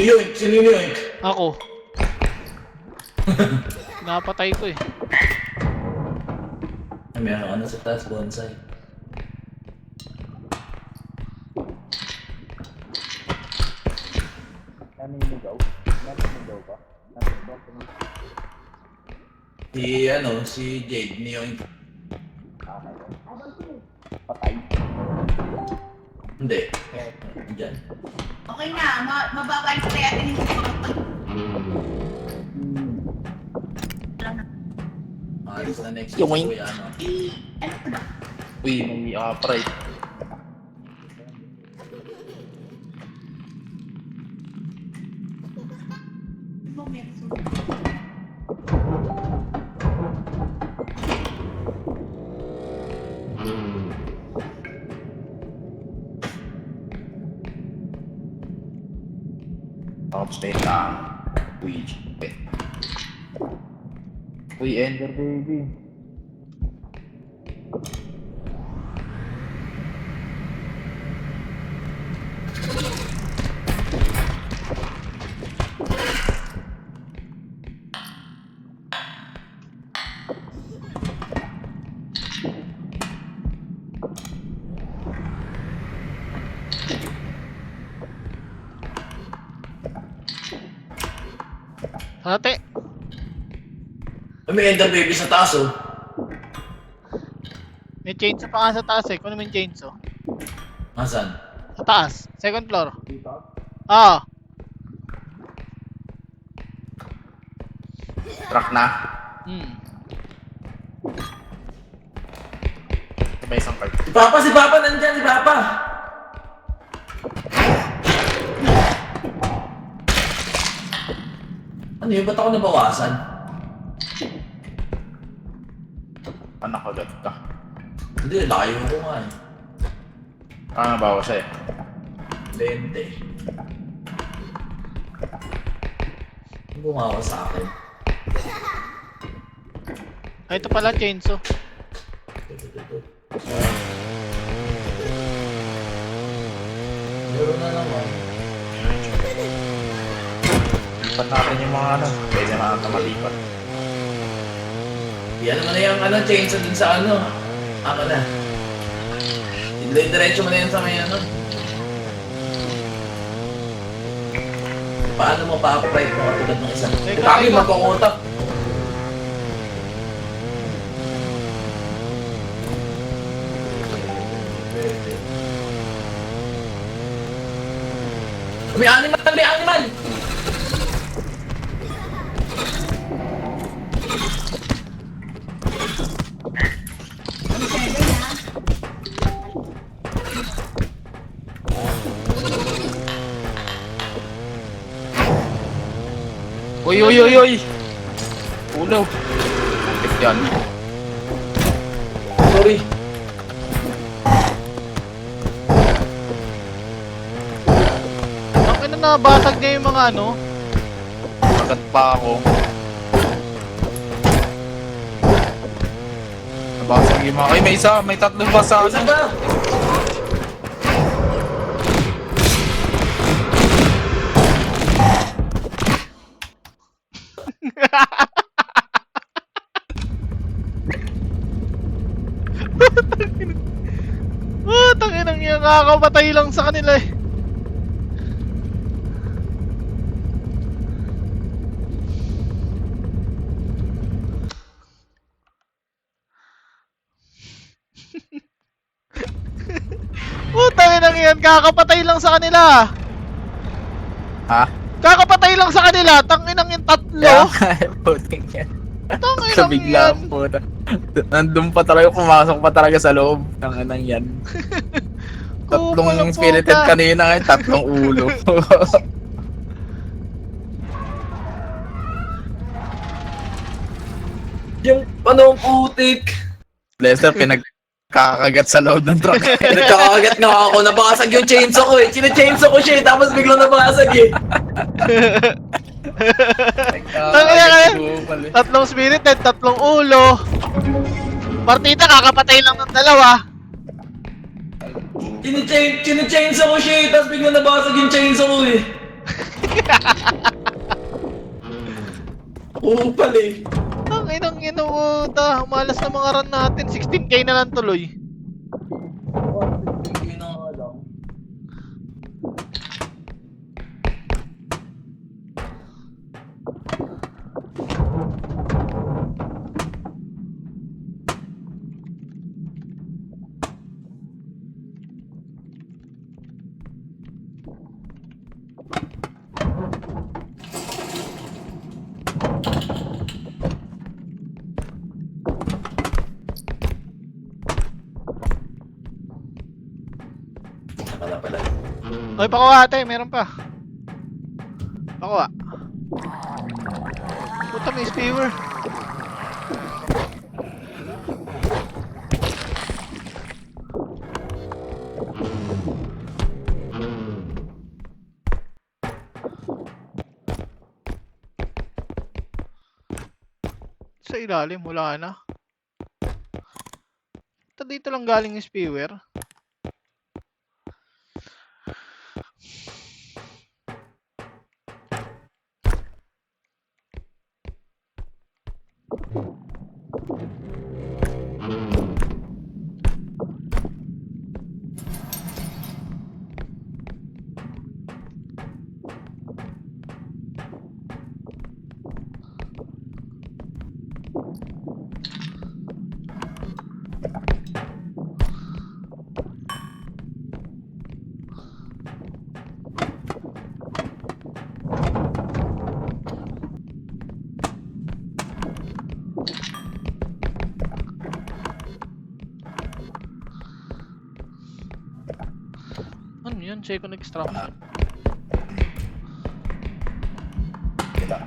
Yoink! Sino yoink? Ako. Napatay ko eh. Meron sa taas, bonsai. Si Jade, ni yoink. Patay. Hindi. Diyan. Okay na, mababa yung kaya natin yung Alis na next Yoink. week, ano. ano ko na? Uy, may upright. Tapos na yung Ouija. Uy, Ender baby. Ate, May ender baby sa taas oh. may chainsaw pa nga sa taas eh. Kunin mo yung chainsaw. Nasaan? Sa taas. Second floor. Ah. Truck na. May isang card. Si Papa nandyan, si Papa! Ano yun? Ba't ako nabawasan? Anak agad ka. Hindi, layo ko nga eh. Bawa siya eh. Lente. Ano gumawa sa akin? Ay, ito pala chainsaw. Meron na naman. Lipat natin yung mga ano. Pwede na ata malipat. Yan naman na yung ano, chainsaw dun sa ano. Ako na. Diretso mo na yan sa may ano. Paano mo pa-upright mo katulad ng isa? Teka, Kami teka. magkukutak. May animal! May animal! Uy, uy, uy, uy! Ulo. Putik yan. Sorry. Ang ina na basag niya yung mga ano. Agad pa ako. Nabasag yung mga... Ay, may isa! May tatlong basa! Isa ba? Tanginang yan, nakakapatay lang sa kanila eh. Tanginang yan, kakapatay lang sa kanila. Ha? Kakapatay lang sa kanila, tanginang yung tatlo. Putik yan. Tanginang Sa bigla yan. po. Nandun pa talaga, pumasok pa talaga sa loob. Ang anang yan. Tatlong Kupal ang spirited puta. kanina ngayon, tatlong ulo. Yung ano putik. Lester, pinagkakagat sa loob ng truck. Nagkakagat nga ako. Nabasag yung chainsaw ko eh. Chine-chainsaw ko siya eh. Tapos biglang nabasag eh. Nagkakagat kupal eh. Tatlong spirited, tatlong ulo. Partida, kakapatay lang ng dalawa. Chine-chainsaw ko siya eh. Tapos biglang nabasag yung chainsaw ko eh. Upal eh. Ang inang inuuta, malas na mga run natin. 16k na lang tuloy. Hindi na nga lang. Pala. Oy, pakuha ate, meron pa. Pakuha. Puta, may spewer. Sa ilalim, wala na. Dito lang galing yung spewer. second extraction. Kita.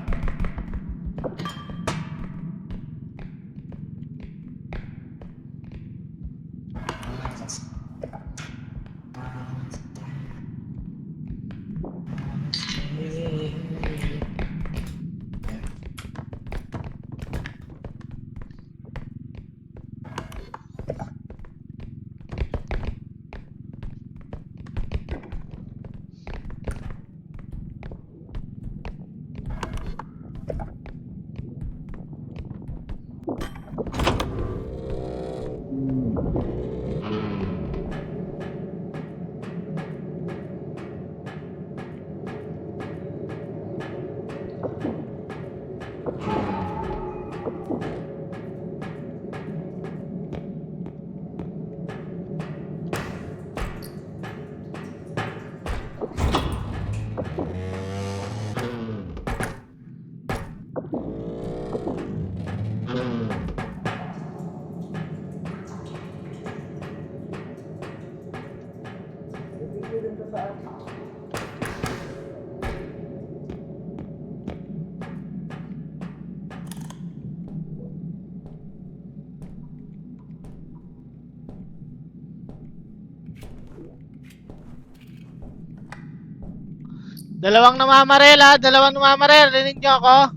Dalawang namamarel ha, dalawang namamarel. Rinig niyo ako?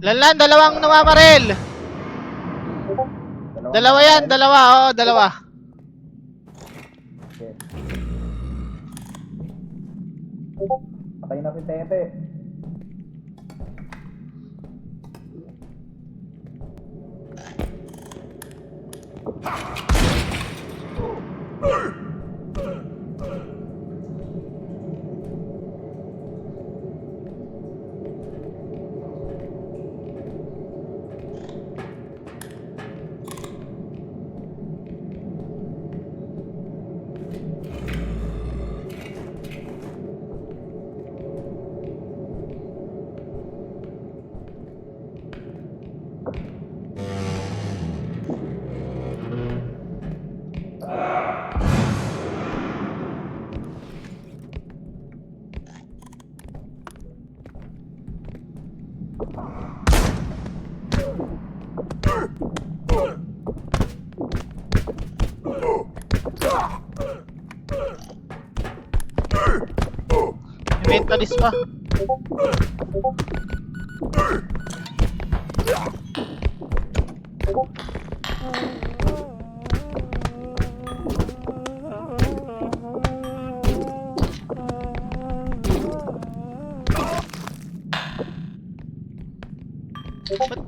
Lanlan, dalawang namamarel. Dalawa yan, dalawa, oo, dalawa. Patay na si Tete. Mentalist pa.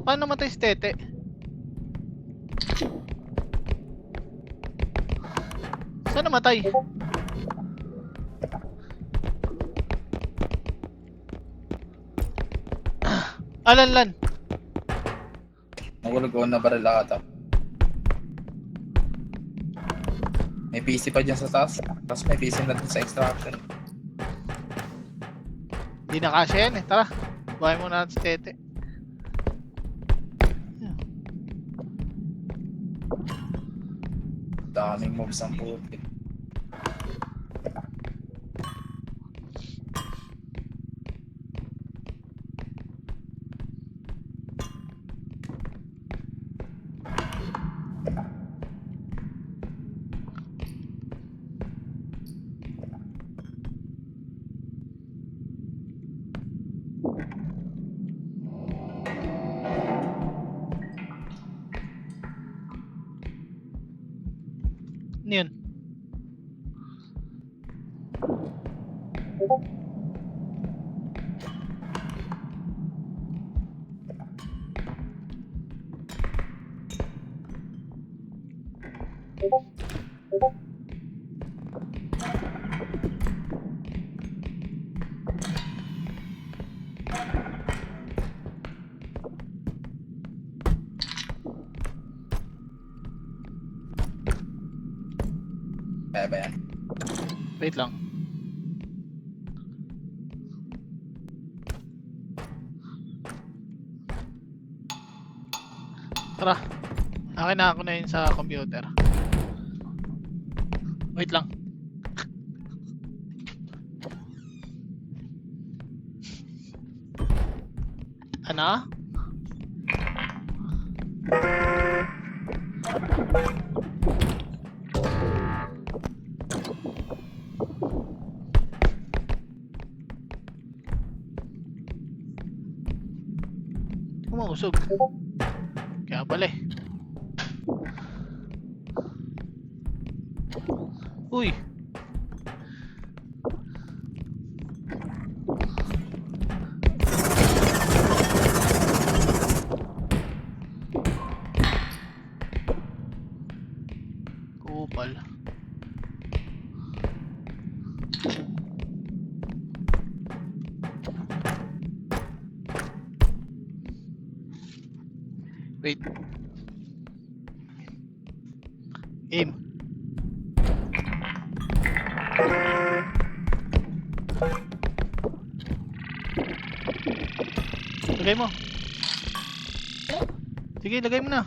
Paano namatay si Tete? Saan namatay? Alanlan. Nagulog ko na baril ata. May PC pa dyan sa taas. Tapos may PC na dun sa extraction. Hindi na kasya yan eh. Tara. Buhay muna natin si Tete. Daming mobs ang puti. Ano yun? Kaya ba yan? Wait lang. Tara. Akin na ako na yun sa computer. Wait lang. Ano? Umusog. Kaya pala eh. Uy. Kupal. Wait. Aim. Lagay mo. Sige, lagay mo na.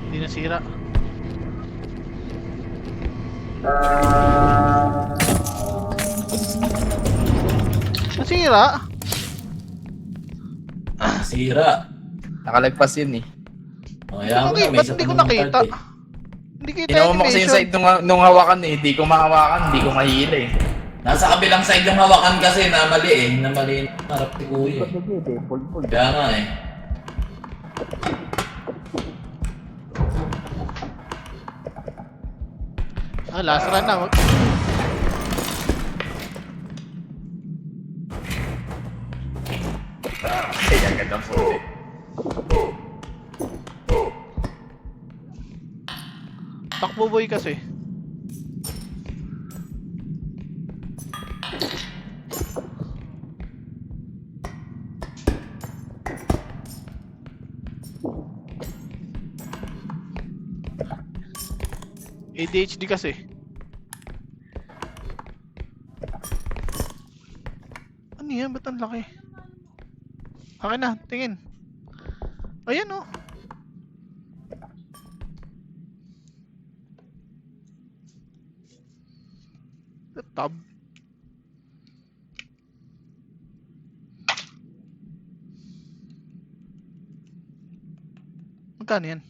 Hindi nasira. Nasira? Sira. Nakalagpas yun eh. Kaya mo na, may Ba't isa hindi pa ko namang nakita? card eh. Hindi kita Ginawa mo kasi yung side nung hawakan eh. Hindi ko mahawakan, hindi ko mahila eh. Nasa kabilang side yung hawakan kasi na mali eh. Na mali yung harap ni Kuya eh. Kaya nga eh. Ah, last run na. Kaya ganda po eh. Takbo boy kasi. ADHD kasi. Ano yan? Ba't ang laki? Akin na, tingin. Ayan oh. Tab. Magkano yan?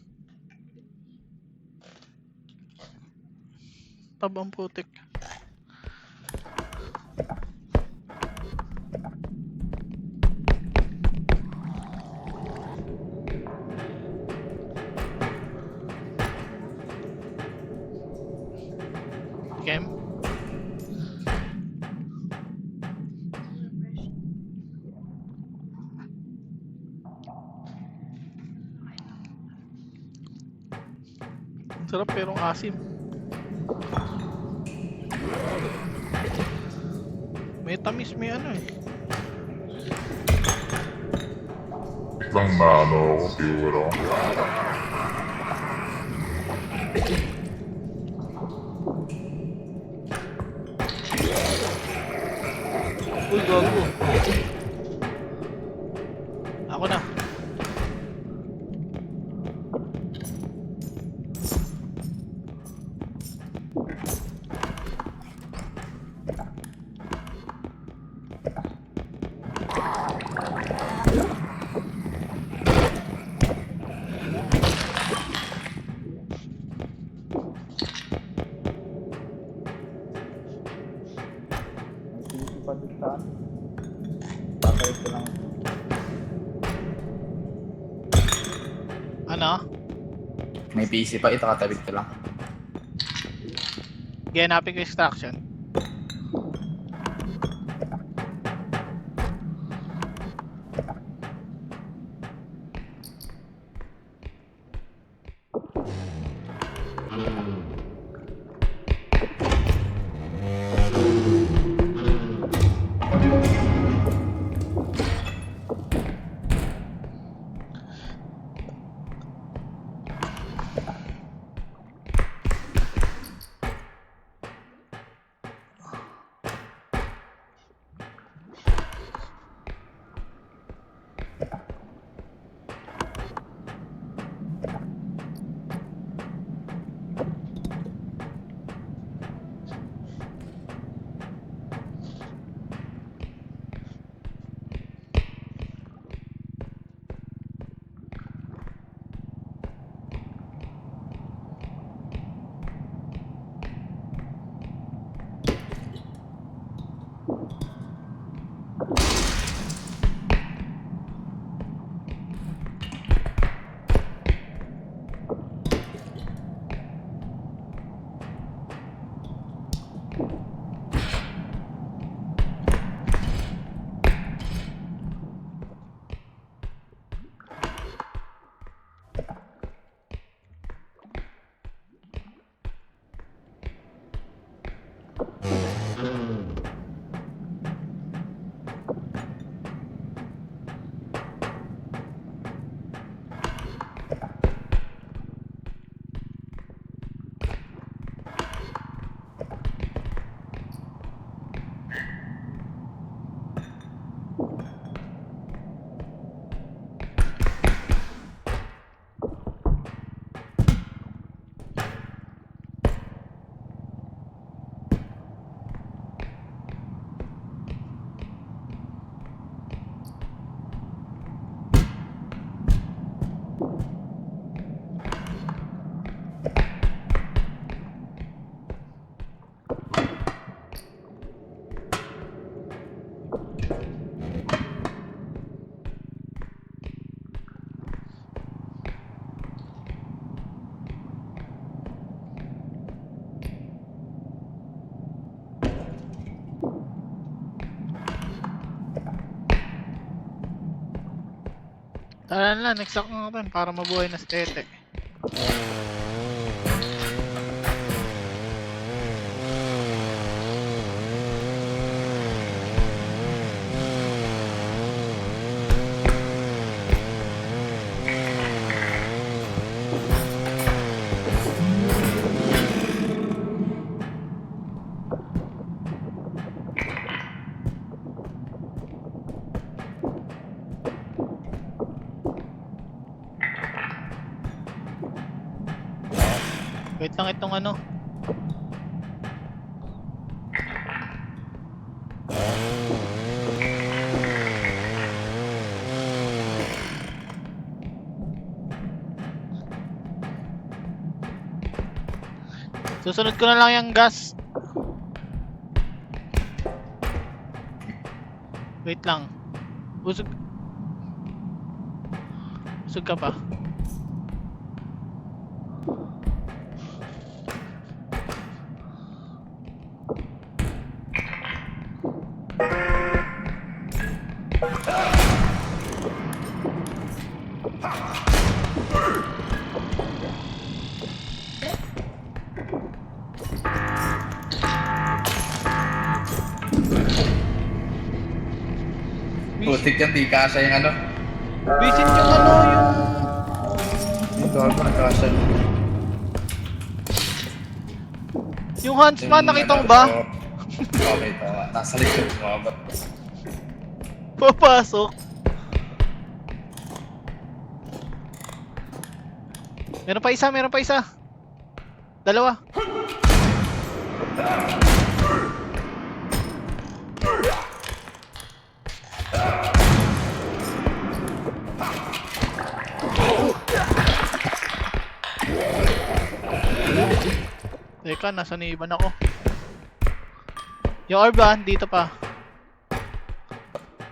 Tab ang putik. Game. Ang sarap pero ang asim. May tamis, may ano eh. Lang maano ako siguro. Uy, gago. Ako na. Ano? May PC pa, ito katabit ko lang. Gihanapin ko extraction. Tara na, next up natin para mabuhay na si Tete. Wait lang itong ano. Susunod ko na lang yung gas. Wait lang. Busog. Busog ka pa. Putik yan, di kasha yung ano. Visit yung ano, yung... Dito ako nagkasha. Yung huntsman, nakita mo ba? Okay, tama. Nasa likod mo ba? Papasok. Meron pa isa, meron pa isa. Dalawa. Teka, nasa niban ako. Yung Orban, dito pa.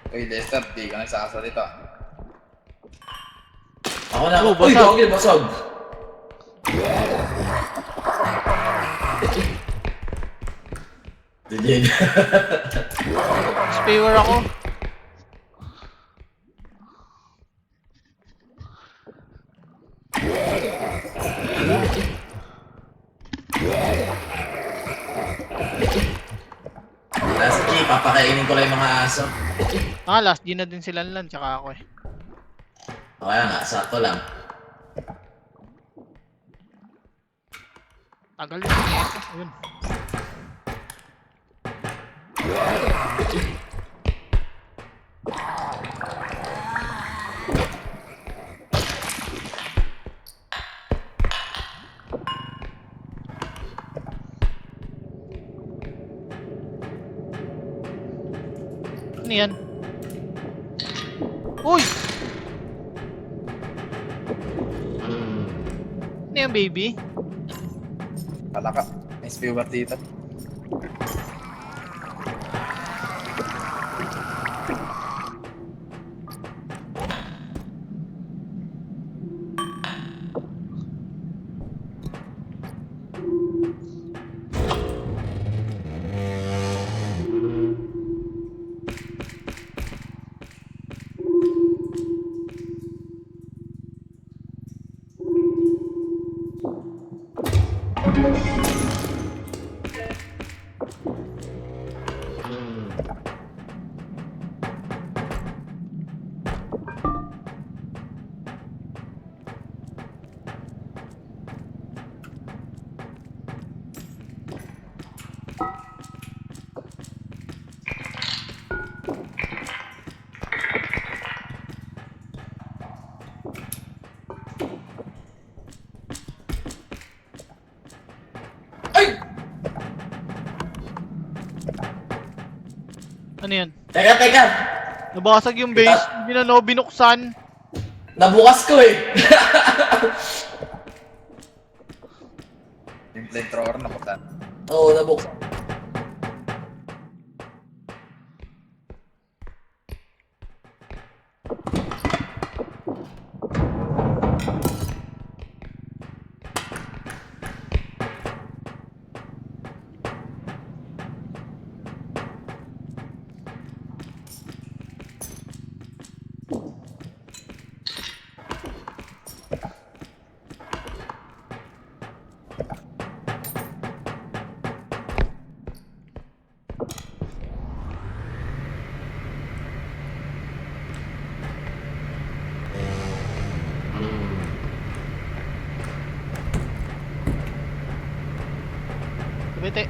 Uy, Lester, di ka nagsasalita. Ako na. Oh, Uy, basag. gawin, basag. Digig. Spawer ako. Last G, papakainin ko lang yung mga aso. Last G na din sila lan, tsaka ako eh. Kaya nga, sakto lang. Tagal na ito. Ayun. Ano yan? Uy! Ano yan, baby? Palaka. May spewer dito. Ano yan? Teka. Nabasag yung base, hindi na binuksan. Nabukas ko eh. Yung flamethrower na putan. Oo, nabukas. te.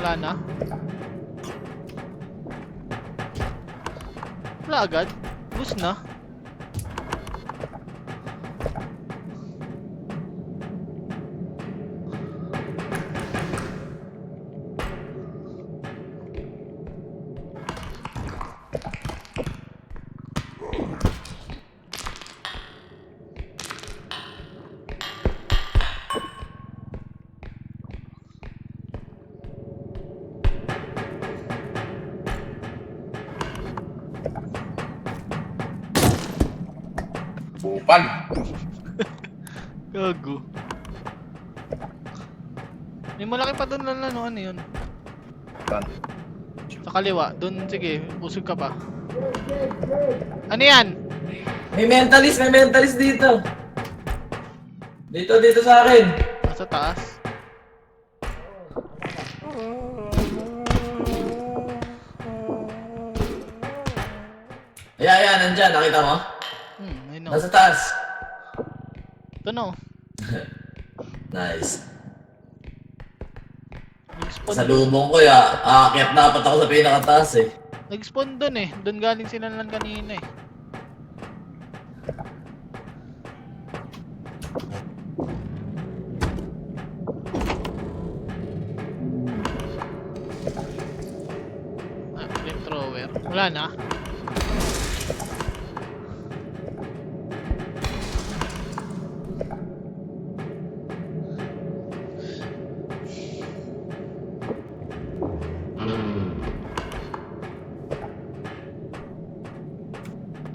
Wala na. Wala agad. Boost na. Bupal. Gago. May malaki pa doon lang ano yun. Saan? Sa kaliwa. Doon, sige. Usog ka pa. Ano yan? May mentalist dito. Dito sa akin. Nasa taas. Ayan, nandyan. Nakita mo? I know. Nasa taas. Ito no. Nice. Nag-spawn. Sa lumong ko ya. Aakyat na apat ako sa pinakataas eh. Nag-spawn doon eh. Doon galing sila lang kanina eh. Flamethrower. Wala na.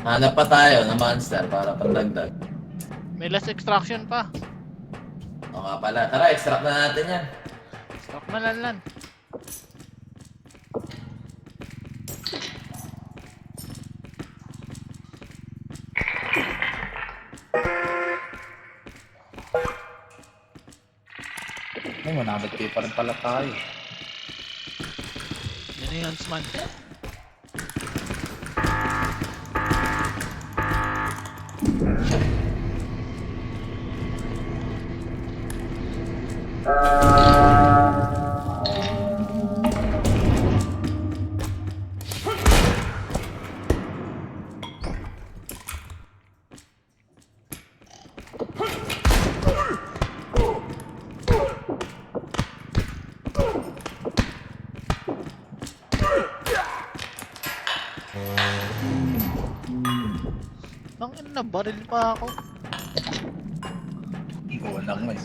Hanap pa tayo ng monster para pandagdag. May last extraction pa. O nga pala. Tara, extract na natin yan. Stop na lan. Ay, manamit kayo pa rin pala tayo. Yan na yung huntsman. Tangin na, baril pa ako. Iwan lang mo eh.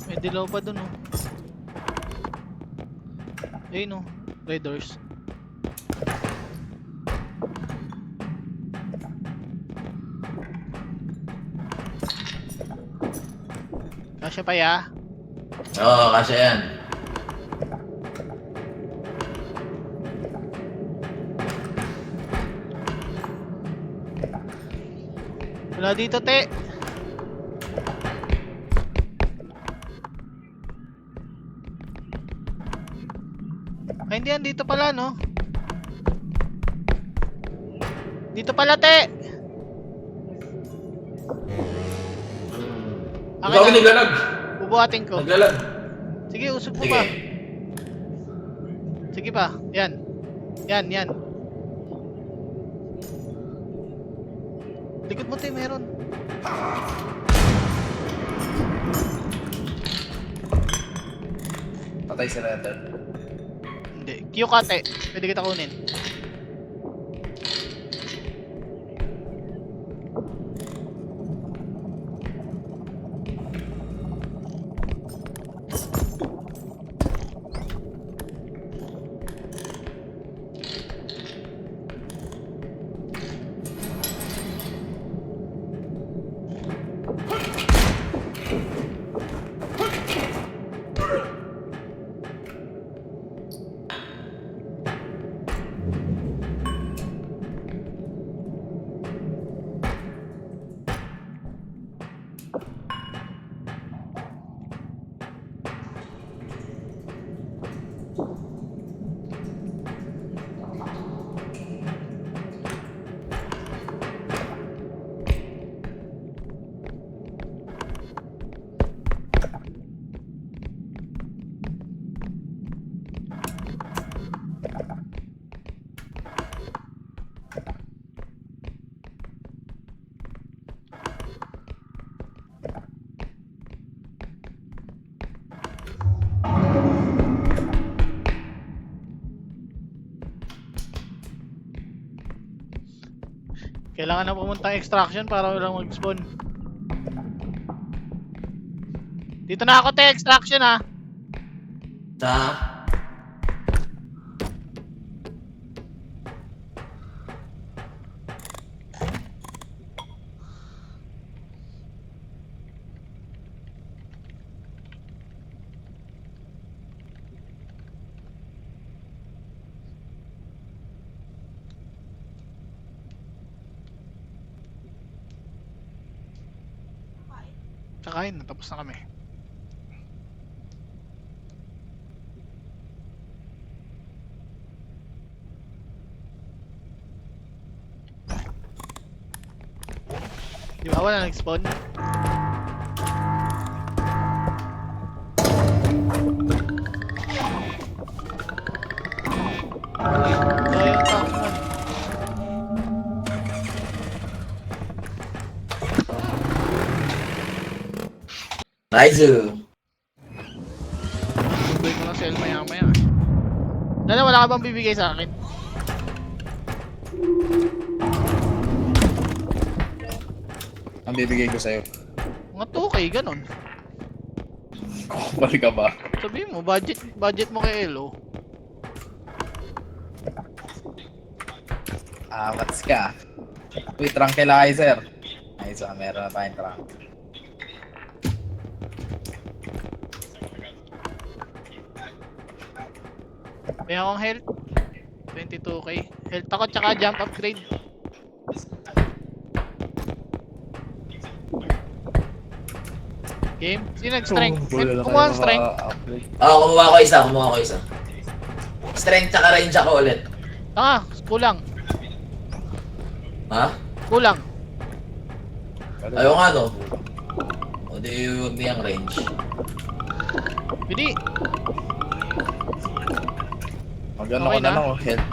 May dilaw pa dun oh. Ayun oh, red doors. Kasya pa ya? Oo, kasi yan. Wala dito te. Ay hindi yan, dito pala no. Dito pala te. Ikaw Akin na, naglalag. bubuhatin ko. Naglalag. Sige, usog mo Sige. pa. Sige pa, yan. Yan. Likod mo te, meron. Patay si Redder. Hindi, Q ka te. Pwede kita kunin. Kailangan na pumunta ang extraction para walang mag-spawn. Dito na ako, te, extraction ha. Sa... Kakain na, tapos na kami. Di ba wala nag-spawn? So yung toxin. Nice! Bibigay ko lang sell maya maya. Dala, wala ka bang bibigay sa akin? Ang bibigay ko sa'yo. Mga 2K, ganon. Kupal ka ba? Sabihin mo, budget mo kay Elo. What's ka? Uy, tranquilizer. Nice, meron na tayong trunk. May akong health. 22K. Health ako tsaka jump upgrade. Game? Sino nag-strength? Kumuha ang strength. Kumuha ko isa. Strength tsaka range ako ulit. Kulang. Ha? Kulang. Ayaw nga no. O di huwag niyang range. Pili. Magano Okay ko na na? lang, oh, health.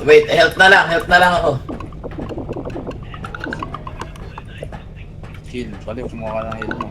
Wait, health na lang ako. Heal. Bali, kumuha ka ng heal mo.